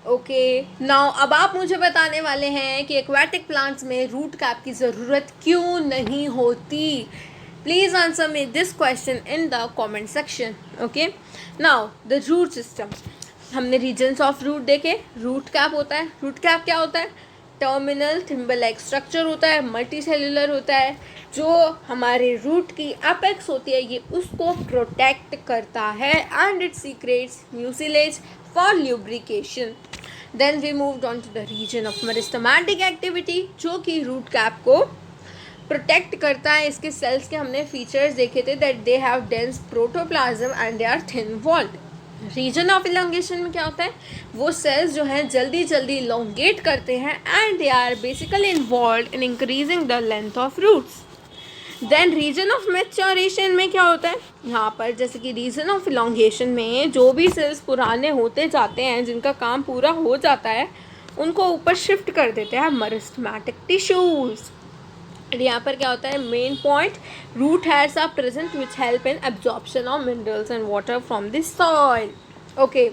ओके. नाउ अब आप मुझे बताने वाले हैं कि एक्वेटिक प्लांट्स में रूट कैप की ज़रूरत क्यों नहीं होती. Please answer me this question in the comment section. Okay. Now the root system. हमने regions of root देखे. रूट कैप होता है. रूट कैप क्या होता है? टर्मिनल थिम्बल लाइक स्ट्रक्चर होता है, मल्टी सेलुलर होता है, जो हमारे रूट की अपेक्स होती है ये उसको प्रोटेक्ट करता है and it secretes mucilage for lubrication. Then we moved on to the region of meristematic activity, जो कि रूट कैप को प्रोटेक्ट करता है. इसके सेल्स के हमने फीचर्स देखे थे that they have dense protoplasm and they are thin walled. Region of elongation में क्या होता है, वो सेल्स जो हैं जल्दी जल्दी इलोंगेट करते हैं and they are basically involve in increasing the length of roots. Then region of maturation में क्या होता है, यहाँ पर जैसे कि रीजन ऑफ इलोंगेशन में जो भी सेल्स पुराने होते जाते हैं, जिनका काम पूरा हो जाता है, उनको ऊपर शिफ्ट कर देते हैं मेरिस्टेमेटिक टिश्यूज़. यहाँ पर क्या होता है, main point, root hairs are present which help in absorption of minerals and water from the soil. Okay.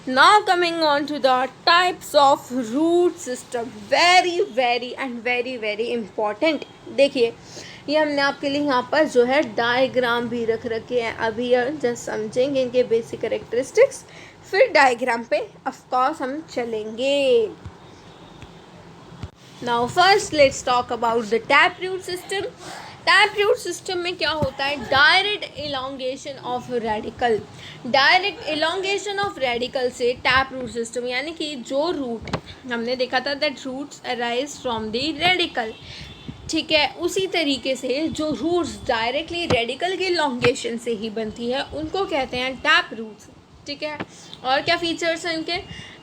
Now coming on to the types of root system, very very and very very important. देखिए ये हमने आपके लिए यहाँ पर जो है डायग्राम भी रख रखे हैं. अभी जस्ट समझेंगे इनके बेसिक कैरेक्टरिस्टिक्स, फिर डायग्राम पे ऑफकोर्स हम चलेंगे. Now first let's talk about the taproot system. Taproot system में क्या होता है, direct elongation of radical. Direct elongation of radical से टैपरूट सिस्टम, यानी कि जो रूट हमने देखा था that roots arise from the radical. ठीक है. उसी तरीके से जो रूट्स डायरेक्टली रेडिकल के इलोंगेशन से ही बनती है उनको कहते हैं टैप रूट्स. ठीक है. और क्या फीचर्स हैं इनके,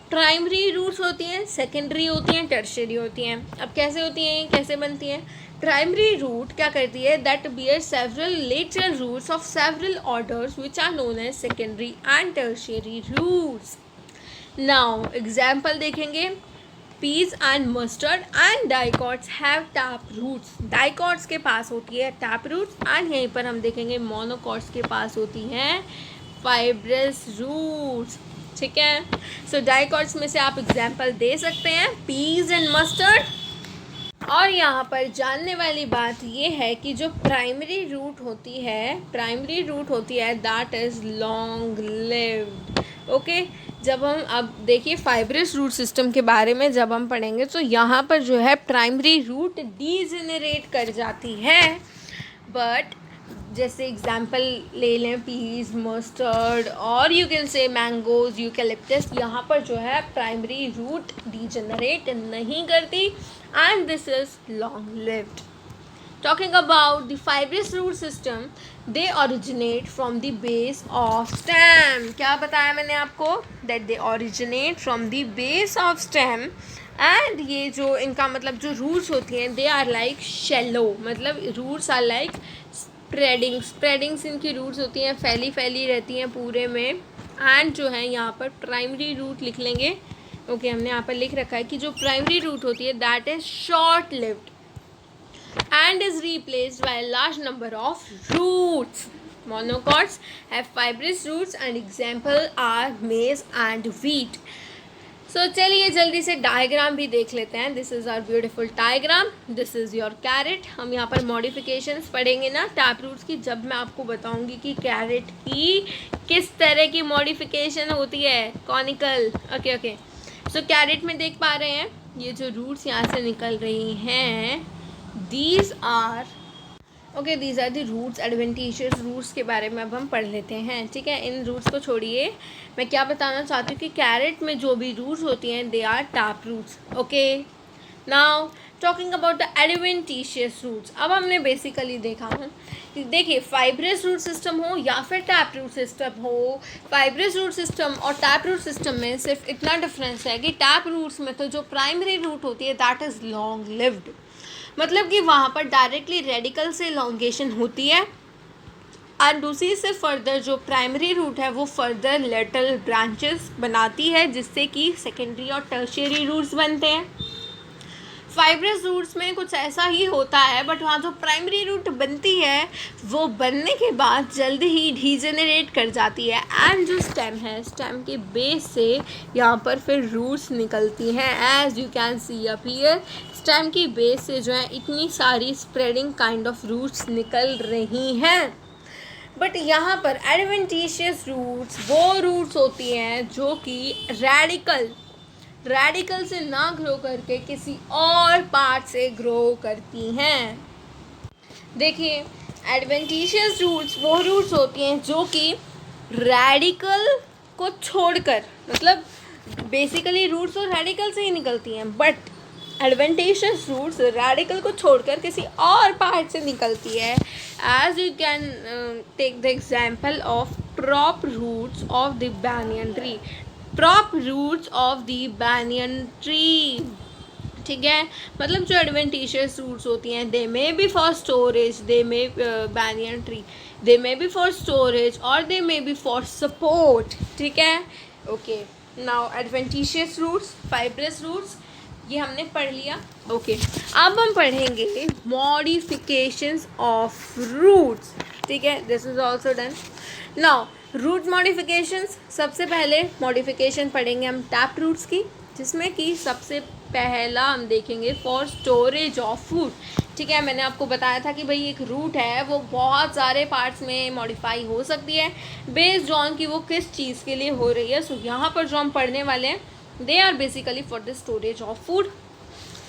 प्राइमरी रूट्स होती हैं, सेकेंडरी होती हैं, टर्शियरी होती हैं. अब कैसे होती हैं, कैसे बनती हैं. प्राइमरी रूट क्या करती है, that bear several lateral roots of several orders which are known as secondary and tertiary roots. Now example देखेंगे, peas and mustard and dicots have tap roots. Dicots के पास होती है टैप रूट्स एंड यहीं पर हम देखेंगे मोनोकॉट्स के पास होती हैं फाइब्रस रूट्स. ठीक है. सो डाइकॉट्स में से आप एग्जाम्पल दे सकते हैं पीज एंड मस्टर्ड. और यहाँ पर जानने वाली बात ये है कि जो प्राइमरी रूट होती है that is long lived. Okay. जब हम अब देखिए फाइब्रस रूट सिस्टम के बारे में जब हम पढ़ेंगे तो यहाँ पर जो है प्राइमरी रूट डीजेनरेट कर जाती है, बट जैसे एग्जाम्पल ले लें पीज, मस्टर्ड और यू कैन से मैंगोज, यूकैलिप्टस, यहाँ पर जो है प्राइमरी रूट डीजेनरेट नहीं करती and this is long lived. Talking about the fibrous root system, they originate from the base of stem. क्या बताया मैंने आपको, that they originate from the base of stem and ये जो इनका मतलब जो roots होती हैं they are like shallow, मतलब roots are like spreadings इनकी roots होती हैं, फैली रहती हैं पूरे में. and जो है यहाँ पर primary root लिख लेंगे. ओके. हमने यहाँ पर लिख रखा है कि जो primary root होती है that is short lived and is replaced by a large number of roots. Monocots have fibrous roots and example are maize and wheat. सो चलिए जल्दी से डायग्राम भी देख लेते हैं. This is our beautiful diagram. This is your carrot. हम यहाँ पर मॉडिफिकेशंस पढ़ेंगे ना टैप रूट्स की, जब मैं आपको बताऊंगी कि कैरेट की किस तरह की मॉडिफिकेशन होती है. Conical. Okay okay. So carrot में देख पा रहे हैं ये जो रूट्स यहाँ से निकल रही हैं, these are the roots. Adventitious roots के बारे में अब हम पढ़ लेते हैं. ठीक है, इन रूट्स को छोड़िए. मैं क्या बताना चाहती हूँ कि कैरेट में जो भी रूट्स होती हैं they are tap roots. Okay, now talking about the adventitious roots. अब हमने बेसिकली देखा है कि देखिए फाइब्रस रूट सिस्टम हो या फिर टैप रूट सिस्टम हो, फाइब्रस रूट सिस्टम और टैप रूट सिस्टम में सिर्फ इतना डिफरेंस है कि टैप रूट्स में तो जो प्राइमरी रूट होती है दैट इज़ लॉन्ग लिव्ड. मतलब कि वहाँ पर डायरेक्टली रेडिकल से लॉन्गेशन होती है और दूसरी से फर्दर जो प्राइमरी रूट है वो फर्दर लेटरल ब्रांचेस बनाती है जिससे कि सेकेंडरी और टर्शियरी रूट्स बनते हैं. फाइब्रस रूट्स में कुछ ऐसा ही होता है, बट वहाँ जो प्राइमरी रूट बनती है वो बनने के बाद जल्दी ही डीजेनरेट कर जाती है एंड जो स्टेम है, स्टेम के बेस से यहाँ पर फिर रूट्स निकलती हैं. As you can see up here, stem की बेस से जो है इतनी सारी स्प्रेडिंग काइंड ऑफ रूट्स निकल रही हैं. बट यहाँ पर एडवेंटिशियस रूट्स वो रूट्स होती हैं जो कि रेडिकल से ना ग्रो करके किसी और पार्ट से ग्रो करती हैं. देखिए एडवेंटिशियस रूट्स वो रूट्स होती हैं जो कि रेडिकल को छोड़कर, मतलब बेसिकली रूट्स तो रेडिकल से ही निकलती हैं, बट एडवेंटिशियस रूट्स रेडिकल को छोड़कर किसी और पार्ट से निकलती है. As you can take the example of prop roots of the banyan tree. Prop roots of the banyan tree. ठीक है, मतलब जो एडवेंटिशियस रूट्स होती हैं they may be for storage, they may banyan tree they may be for storage और they may be for support. ठीक है, okay. Now adventitious roots, fibrous roots, ये हमने पढ़ लिया. ओके, अब हम पढ़ेंगे मॉडिफिकेशंस ऑफ रूट्स. ठीक है, this is also done. Now root modifications, सबसे पहले मॉडिफिकेशन पढ़ेंगे हम टैप रूट्स की, जिसमें कि सबसे पहला हम देखेंगे फॉर स्टोरेज ऑफ फूड. ठीक है, मैंने आपको बताया था कि भाई एक रूट है वो बहुत सारे पार्ट्स में मॉडिफाई हो सकती है बेस्ड ऑन कि वो किस चीज़ के लिए हो रही है. सो यहाँ पर जो हम पढ़ने वाले हैं they are basically for the storage of food.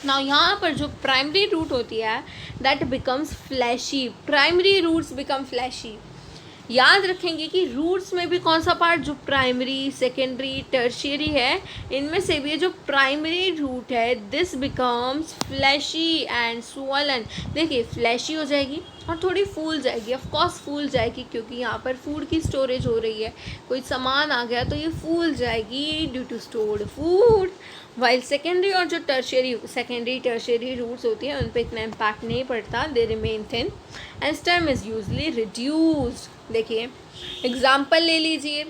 Now यहाँ पर जो प्राइमरी रूट होती है that becomes fleshy. Primary roots become fleshy. याद रखेंगे कि रूट्स में भी कौन सा पार्ट, जो प्राइमरी, सेकेंडरी, टर्शियरी है, इनमें से भी जो प्राइमरी रूट है this becomes flashy and swollen. देखिए फ्लैशी हो जाएगी और थोड़ी फूल जाएगी. ऑफ कोर्स फूल जाएगी क्योंकि यहाँ पर फूड की स्टोरेज हो रही है, कोई सामान आ गया तो ये फूल जाएगी due to stored food. While secondary और जो सेकेंडरी टर्शियरी रूट्स होती हैं उन पर इतना इम्पैक्ट नहीं पड़ता, they remain thin and stem is usually reduced. देखिए एग्जाम्पल ले लीजिए,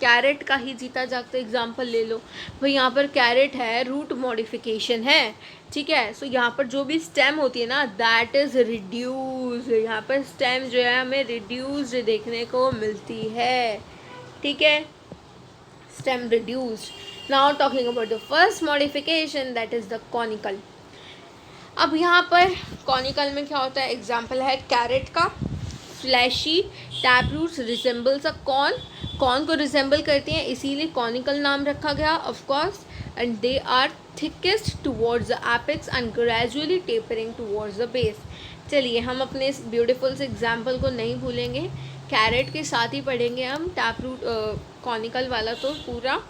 कैरेट का ही जीता जागता एग्जाम्पल ले लो. भाई यहाँ पर कैरेट है, रूट मॉडिफिकेशन है. ठीक है, सो यहाँ पर जो भी स्टेम होती है ना दैट इज़ रिड्यूस्ड. यहाँ पर स्टेम जो है हमें रिड्यूस्ड देखने को मिलती है. ठीक है, stem reduced. Now talking about the first modification that is the conical. अब यहाँ पर कॉनिकल में क्या होता है, एग्जाम्पल है कैरेट का. Fleshy tap roots resembles a cone. Cone को रिजेंबल करती हैं इसीलिए कॉनिकल नाम रखा गया of course. And they are thickest towards the apex and gradually tapering towards the base. चलिए हम अपने इस ब्यूटीफुल से एग्जाम्पल को नहीं भूलेंगे, कैरेट के साथ ही पढ़ेंगे हम टैप रूट कॉनिकल वाला तो पूरा.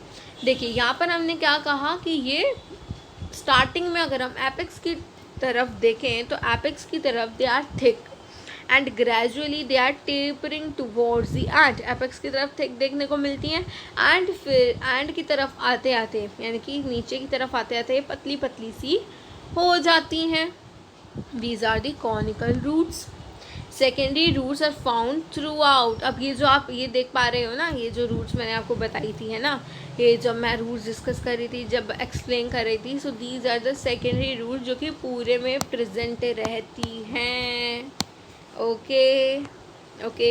देखिए यहाँ पर हमने क्या कहा कि ये स्टार्टिंग में अगर हम एपेक्स की तरफ देखें तो एपेक्स की तरफ they are thick and gradually they are tapering towards the end. Apex की तरफ थिक देखने को मिलती हैं एंड फिर एंड की तरफ आते आते यानी कि नीचे की तरफ आते आते पतली पतली सी हो जाती हैं. These are the conical roots. Secondary roots are found throughout. अब ये जो आप ये देख पा रहे हो ना, ये जो रूट्स मैंने आपको बताई थी है ना, ये जब मैं रूट्स डिस्कस कर रही थी, जब एक्सप्लेन कर रही थी, so these are the secondary roots जो कि पूरे में प्रेजेंट रहती हैं. Okay okay,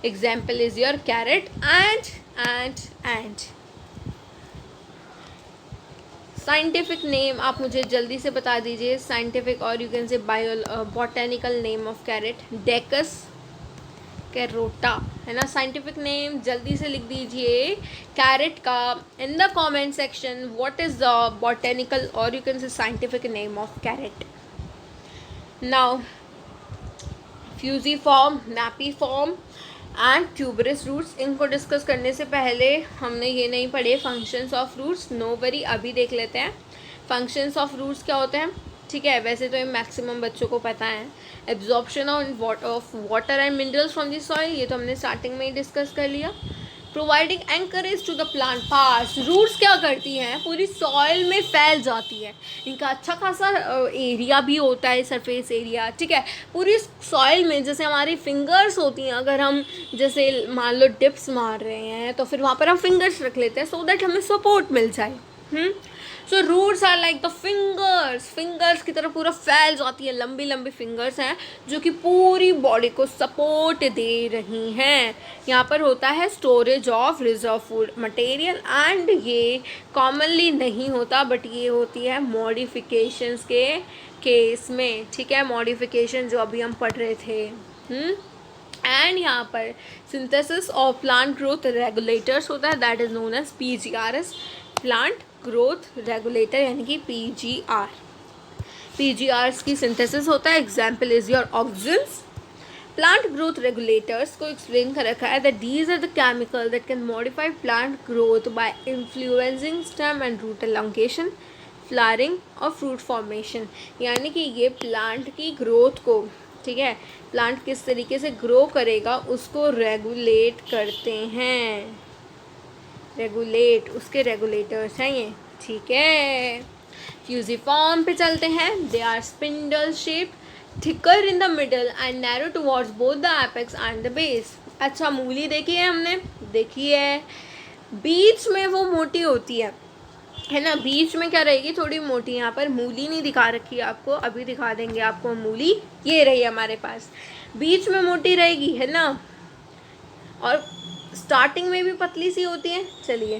example is your carrot and. Scientific name आप मुझे जल्दी से बता दीजिए, scientific or you can say botanical name of carrot, Daucus carota, है ना। साइंटिफिक नेम जल्दी से लिख दीजिए कैरेट का in the comment section, what is the botanical or you can say scientific name of carrot. Now fusiform, napiform and tuberous roots, इनको डिस्कस करने से पहले हमने ये नहीं पढ़े functions of roots, no worry, अभी देख लेते हैं फंक्शंस ऑफ रूट्स क्या होते हैं। ठीक है, वैसे तो ये मैक्सिमम बच्चों को पता है। Absorption of water and minerals from the soil, ये तो हमने स्टार्टिंग में ही डिस्कस कर लिया। Providing anchorage to the plant पास, रूट्स क्या करती हैं, पूरी सॉइल में फैल जाती है, इनका अच्छा खासा एरिया भी होता है, सरफेस एरिया। ठीक है, पूरी सॉइल में, जैसे हमारी फिंगर्स होती हैं, अगर हम जैसे मान लो डिप्स मार रहे हैं तो फिर वहाँ पर हम फिंगर्स रख लेते हैं सो दैट हमें सपोर्ट मिल जाए। So roots are like the fingers, fingers की तरफ पूरा फैल जाती है, लंबी लंबी फिंगर्स हैं जो कि पूरी बॉडी को सपोर्ट दे रही हैं। यहाँ पर होता है storage of reserve food material and ये कॉमनली नहीं होता, बट ये होती है मॉडिफिकेशंस के केस में। ठीक है, मॉडिफिकेशन जो अभी हम पढ़ रहे थे। एंड यहाँ पर synthesis of plant growth regulators होता है, that is known as PGRS, plant growth regulator, यानी कि PGR। PGRs की सिंथेसिस होता है, example is your auxins. Plant growth regulators को एक्सप्लेन कर रखा है that these are the chemical that can modify plant growth by influencing stem and root elongation, flowering और फ्रूट फॉर्मेशन, यानी कि ये प्लांट की ग्रोथ को, ठीक है, प्लांट किस तरीके से ग्रो करेगा उसको रेगुलेट करते हैं, रेगुलेट, उसके रेगुलेटर्स हैं ये। ठीक है, फ्यूजिफॉर्म पे चलते हैं। They are spindle shape, thicker in the middle and narrow towards both the apex and the base. अच्छा, मूली देखी है हमने, देखी है, बीच में वो मोटी होती है ना, बीच में क्या रहेगी, थोड़ी मोटी। यहाँ पर मूली नहीं दिखा रखी है आपको, अभी दिखा देंगे आपको मूली, ये रही हमारे पास, बीच में मोटी रहेगी, है ना, और स्टार्टिंग में भी पतली सी होती है। चलिए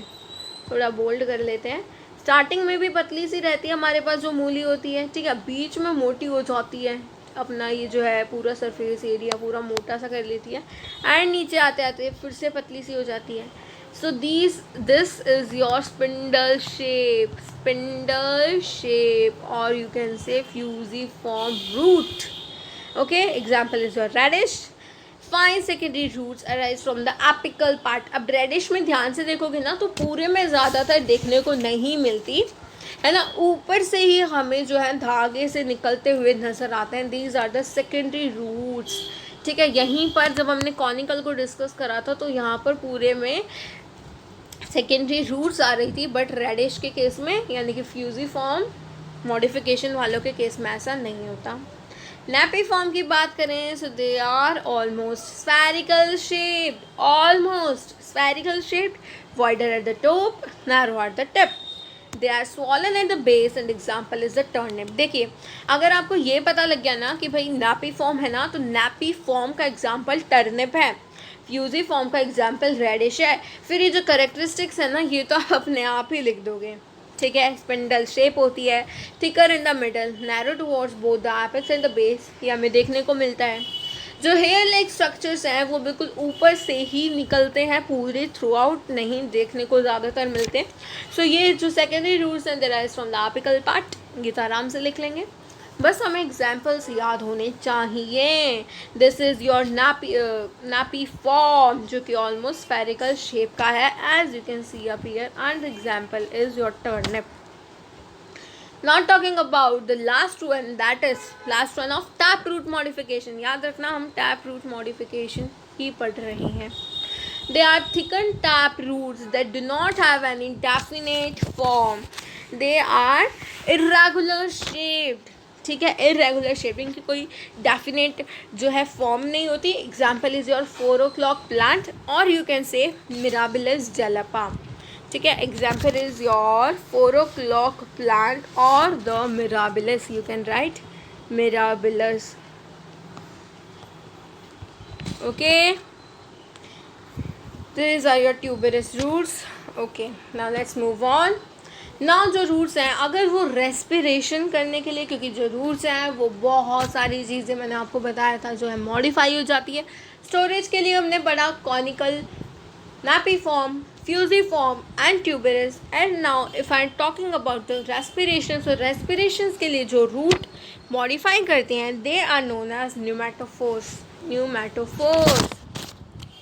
थोड़ा बोल्ड कर लेते हैं, स्टार्टिंग में भी पतली सी रहती है हमारे पास जो मूली होती है, ठीक है, बीच में मोटी हो जाती है, अपना ये जो है पूरा सरफेस एरिया पूरा मोटा सा कर लेती है, एंड नीचे आते आते फिर से पतली सी हो जाती है। So this is your spindle shape or you can say fusiform root. Okay, example is your radish. 5 secondary roots arise from the apical part. अब रेडिश में ध्यान से देखोगे ना तो पूरे में ज़्यादातर देखने को नहीं मिलती, है ना, ऊपर से ही हमें जो है धागे से निकलते हुए नज़र आते हैं। These are the secondary roots. ठीक है, यहीं पर जब हमने कॉनिकल को डिस्कस करा था तो यहाँ पर पूरे में सेकेंडरी रूट्स आ रही थी, बट रेडिश के केस में यानी कि फ्यूजिफॉर्म मॉडिफिकेशन वालों के केस में ऐसा नहीं होता। नैपीफॉर्म की बात करें so they are almost spherical shaped, almost spherical shaped, wider at the top, narrow at the tip, they are swollen at the base and example is the turnip. देखिए, अगर आपको ये पता लग गया ना कि भाई नैपीफॉर्म है ना, तो नैपीफॉर्म का एग्जाम्पल टर्निप है, फ्यूजिफॉर्म का एग्जाम्पल रेडिश है, फिर ये जो करेक्टरिस्टिक्स है ना ये तो आप अपने आप ही लिख दोगे। ठीक है, स्पिंडल शेप होती है, thicker in the middle, narrow towards both the apex and the base, ये हमें देखने को मिलता है। जो हेयर लाइक स्ट्रक्चर्स हैं वो बिल्कुल ऊपर से ही निकलते हैं, पूरे थ्रू आउट नहीं देखने को ज़्यादातर मिलते। सो ये जो सेकेंडरी रूट्स हैं there from the apical part, ये तो आराम से लिख लेंगे, बस हमें एग्जाम्पल्स याद होने चाहिए। This is your napiform जो कि ऑलमोस्ट स्फेरिकल शेप का है, as you can see up here, and example is your turnip. Not talking about the last one, that is last one of tap root modification। याद रखना हम tap root modification ही पढ़ रहे हैं। They are thickened tap roots that do not have any definite form. They are irregular shaped। ठीक है, irregular shaping की कोई definite जो है form नहीं होती। Example is your 4 o'clock plant or you can say Mirabilis jalapa। ठीक है, example is your 4 o'clock plant or the Mirabilis, you can write Mirabilis. Okay, these are your tuberous roots। okay, now let's move on। ना जो रूट्स हैं अगर वो रेस्पिरेशन करने के लिए, क्योंकि जो रूट्स हैं वो बहुत सारी चीज़ें मैंने आपको बताया था जो है मॉडिफाई हो जाती है। स्टोरेज के लिए हमने पढ़ा conical, napiform, fusiform and tuberous। and now if I am talking about the respiration, so respirations के लिए जो root modify करते हैं they are known as pneumatophores।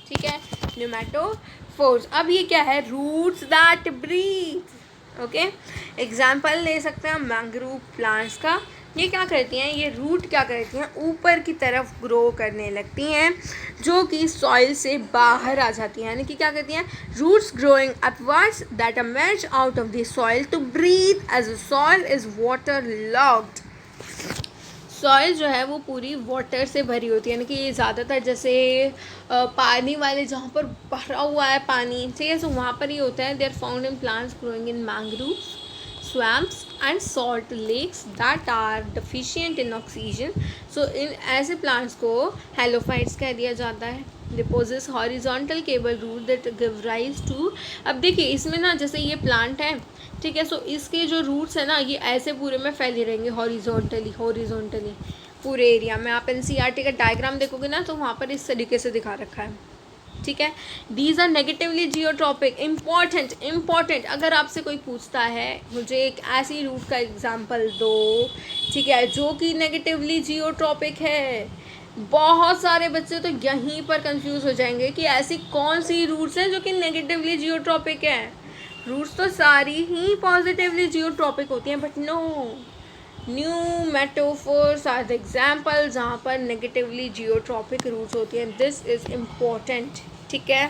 ठीक है, pneumatophores। अब ये क्या है, roots that breathe। Okay, example ले सकते हैं मैंग्रोव प्लांट्स का। ये क्या करती हैं, ये रूट क्या करती हैं, ऊपर की तरफ ग्रो करने लगती हैं जो कि सॉइल से बाहर आ जाती हैं। यानी कि क्या करती हैं, roots growing upwards that emerge out of the soil to breathe as a soil is water locked. Soil जो है वो पूरी वाटर से भरी होती है, यानी कि ये ज़्यादातर जैसे पानी वाले जहाँ पर भरा हुआ है पानी, ठीक है, सो वहाँ पर ही होता है। They are found in plants growing in mangrove swamps and salt lakes that are deficient in oxygen। so इन ऐसे plants को हेलोफाइट्स कह दिया जाता है। Deposes horizontal cable root that give rise to. अब देखिए इसमें ना जैसे ये प्लांट है, ठीक है, सो इसके जो रूट्स है ना ये ऐसे पूरे में फैले रहेंगे हॉरिजॉन्टली पूरे एरिया में। आप एनसीईआरटी का डायग्राम देखोगे ना तो वहाँ पर इस तरीके से दिखा रखा है, ठीक है। These are negatively geotropic. Important अगर आपसे कोई पूछता है मुझे एक ऐसी रूट का एग्जाम्पल दो, ठीक है, जो कि नेगेटिवली जियोट्रॉपिक है, बहुत सारे बच्चे तो यहीं पर कंफ्यूज हो जाएंगे कि ऐसी कौन सी रूट्स हैं जो कि नेगेटिवली जियोट्रॉपिक हैं। रूट्स तो सारी ही पॉजिटिवली जियोट्रॉपिक होती हैं, but no, pneumatophores are the example जहाँ पर नेगेटिवली जियोट्रॉपिक रूट्स होती हैं। दिस इज़ इम्पोर्टेंट, ठीक है।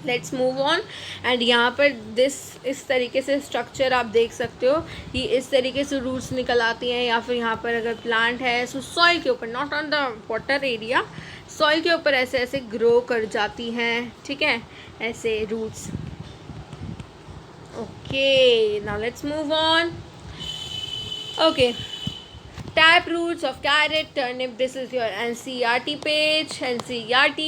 Let's move on. एंड यहाँ पर इस तरीके से स्ट्रक्चर आप देख सकते हो, ये इस तरीके से रूट्स निकल आती हैं, या फिर यहाँ पर अगर प्लांट है सो सॉइल के ऊपर, not on the water area, soil के ऊपर ऐसे ऐसे ग्रो कर जाती हैं, ठीक है, ऐसे roots. Okay, now let's move on. Okay, tap roots of carrot, turnip, this is your NCERT page, NCERT।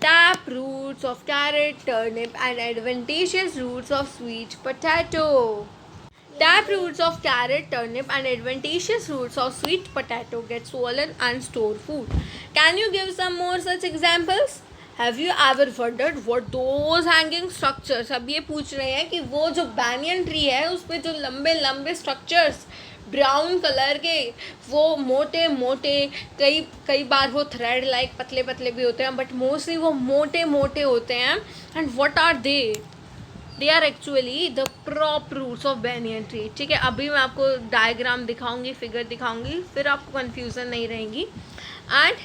tap roots of carrot, turnip and adventitious roots of sweet potato। tap roots of carrot, turnip and adventitious roots of sweet potato get swollen and store food। Can you give some more such examples? Have you ever wondered what those hanging structures? अब ये पूछ रहे हैं कि वो जो banyan tree है उस पर जो लंबे लंबे structures ब्राउन कलर के, वो मोटे मोटे, कई बार वो थ्रेड लाइक पतले पतले भी होते हैं, बट मोस्टली वो मोटे मोटे होते हैं। And what are they are actually the prop roots of banyan tree, ठीक है। अभी मैं आपको डायग्राम दिखाऊंगी, फिगर दिखाऊंगी, फिर आपको कन्फ्यूज़न नहीं रहेगी। एंड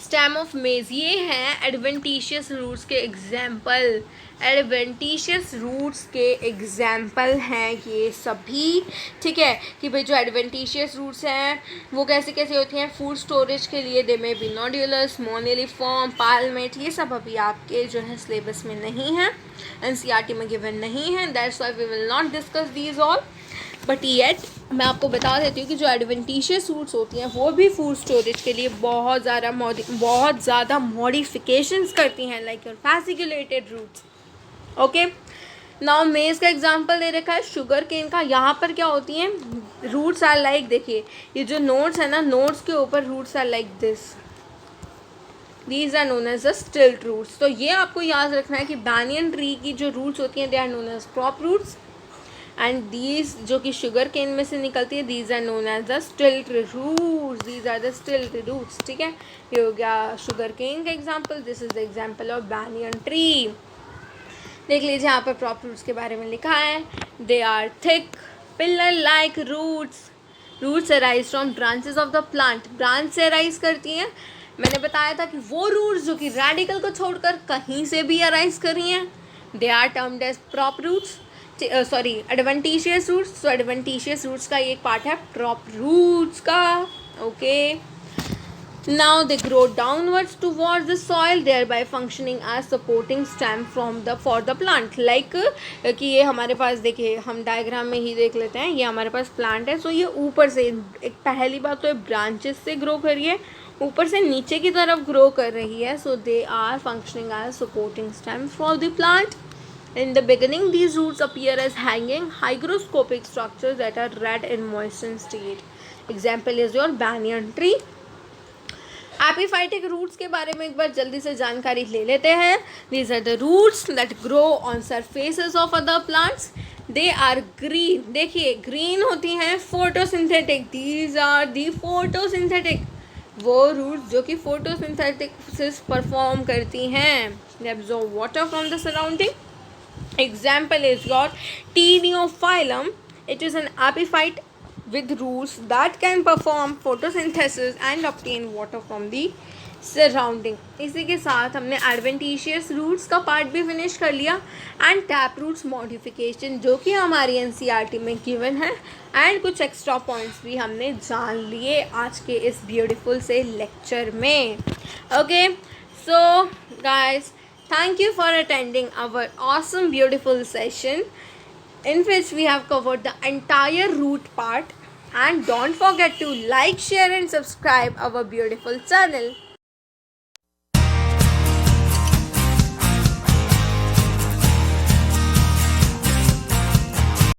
स्टेम ऑफ मेज, ये हैं एडवेंटिशियस रूट्स के एग्जाम्पल। एडवेंटिशियस रूट्स के एग्जाम्पल हैं ये सभी, ठीक है, कि भाई जो एडवेंटिशियस रूट्स हैं वो कैसे कैसे होती हैं। फूड स्टोरेज के लिए दे में बी नोड्यूलस, मोनेलिफॉर्म, पालमेट, ये सब अभी आपके जो है सिलेबस में नहीं है, एनसीईआरटी में गिवन नहीं है, that's why we will not discuss these all. But yet मैं आपको बता देती हूँ कि जो एडवेंटिशियस रूट्स होती हैं वो भी फूड स्टोरेज के लिए बहुत ज़्यादा मॉडिफिकेशंस करती हैं, like your fasciculated roots. Okay, now maize का एग्जांपल दे रखा है, शुगर केन का। यहाँ पर क्या होती हैं, रूट्स आर लाइक, देखिए ये जो नोट्स है ना, नोट्स के ऊपर roots are like this, these are known as the stilt roots. तो ये आपको याद रखना है कि बैनियन ट्री की जो रूट्स होती हैं they are known as prop roots, and these जो कि शुगर केन में से निकलती है these are known as the stilt roots, these are the stilt roots, ठीक है। ये हो गया शुगर केन का example, this is the example of banyan tree. देख लीजिए यहाँ पर प्रॉप रूट्स के बारे में लिखा है, they are thick pillar like roots arise from branches of the plant. Branch से अराइज करती हैं, मैंने बताया था कि वो रूट्स जो कि रेडिकल को छोड़कर कहीं से भी अराइज कर रही हैं, they are termed as prop roots, sorry adventitious roots. So adventitious roots का ये एक पार्ट है प्रॉप रूट्स का, okay. Now they grow downwards towards the soil, thereby functioning as supporting stem for the plant। Like कि ये हमारे पास, देखिए हम डायग्राम में ही देख लेते हैं, ये हमारे पास प्लांट है, सो ये ऊपर से, एक पहली बात तो ये ब्रांचेस से ग्रो कर रही है, ऊपर से नीचे की तरफ ग्रो कर रही है, so they are functioning as supporting stem for the plant. In the beginning, these roots appear as hanging hygroscopic structures that are red in moistened state. Example is your banyan tree. Epiphytic roots के बारे में एक बार जल्दी से जानकारी ले लेते हैं. These are the roots that grow on surfaces of other plants. They are green. देखिए ग्रीन होती हैं photosynthetic. These are the photosynthetic. वो रूट्स जो कि फोटोसिंथेसिस परफॉर्म करती हैं. They absorb water from the surrounding. Example is your Teniophyllum. It is an epiphyte with roots that can perform photosynthesis and obtain water from the surrounding. इसी के साथ हमने adventitious roots का पार्ट भी फिनिश कर लिया एंड टैप रूट्स मॉडिफिकेशन जो कि हमारी NCERT में गिवन है एंड कुछ एक्स्ट्रा पॉइंट्स भी हमने जान लिए आज के इस ब्यूटीफुल से लेक्चर में. Okay so guys, thank you for attending our awesome beautiful session in which we have covered the entire root part, and don't forget to like, share and subscribe our beautiful channel.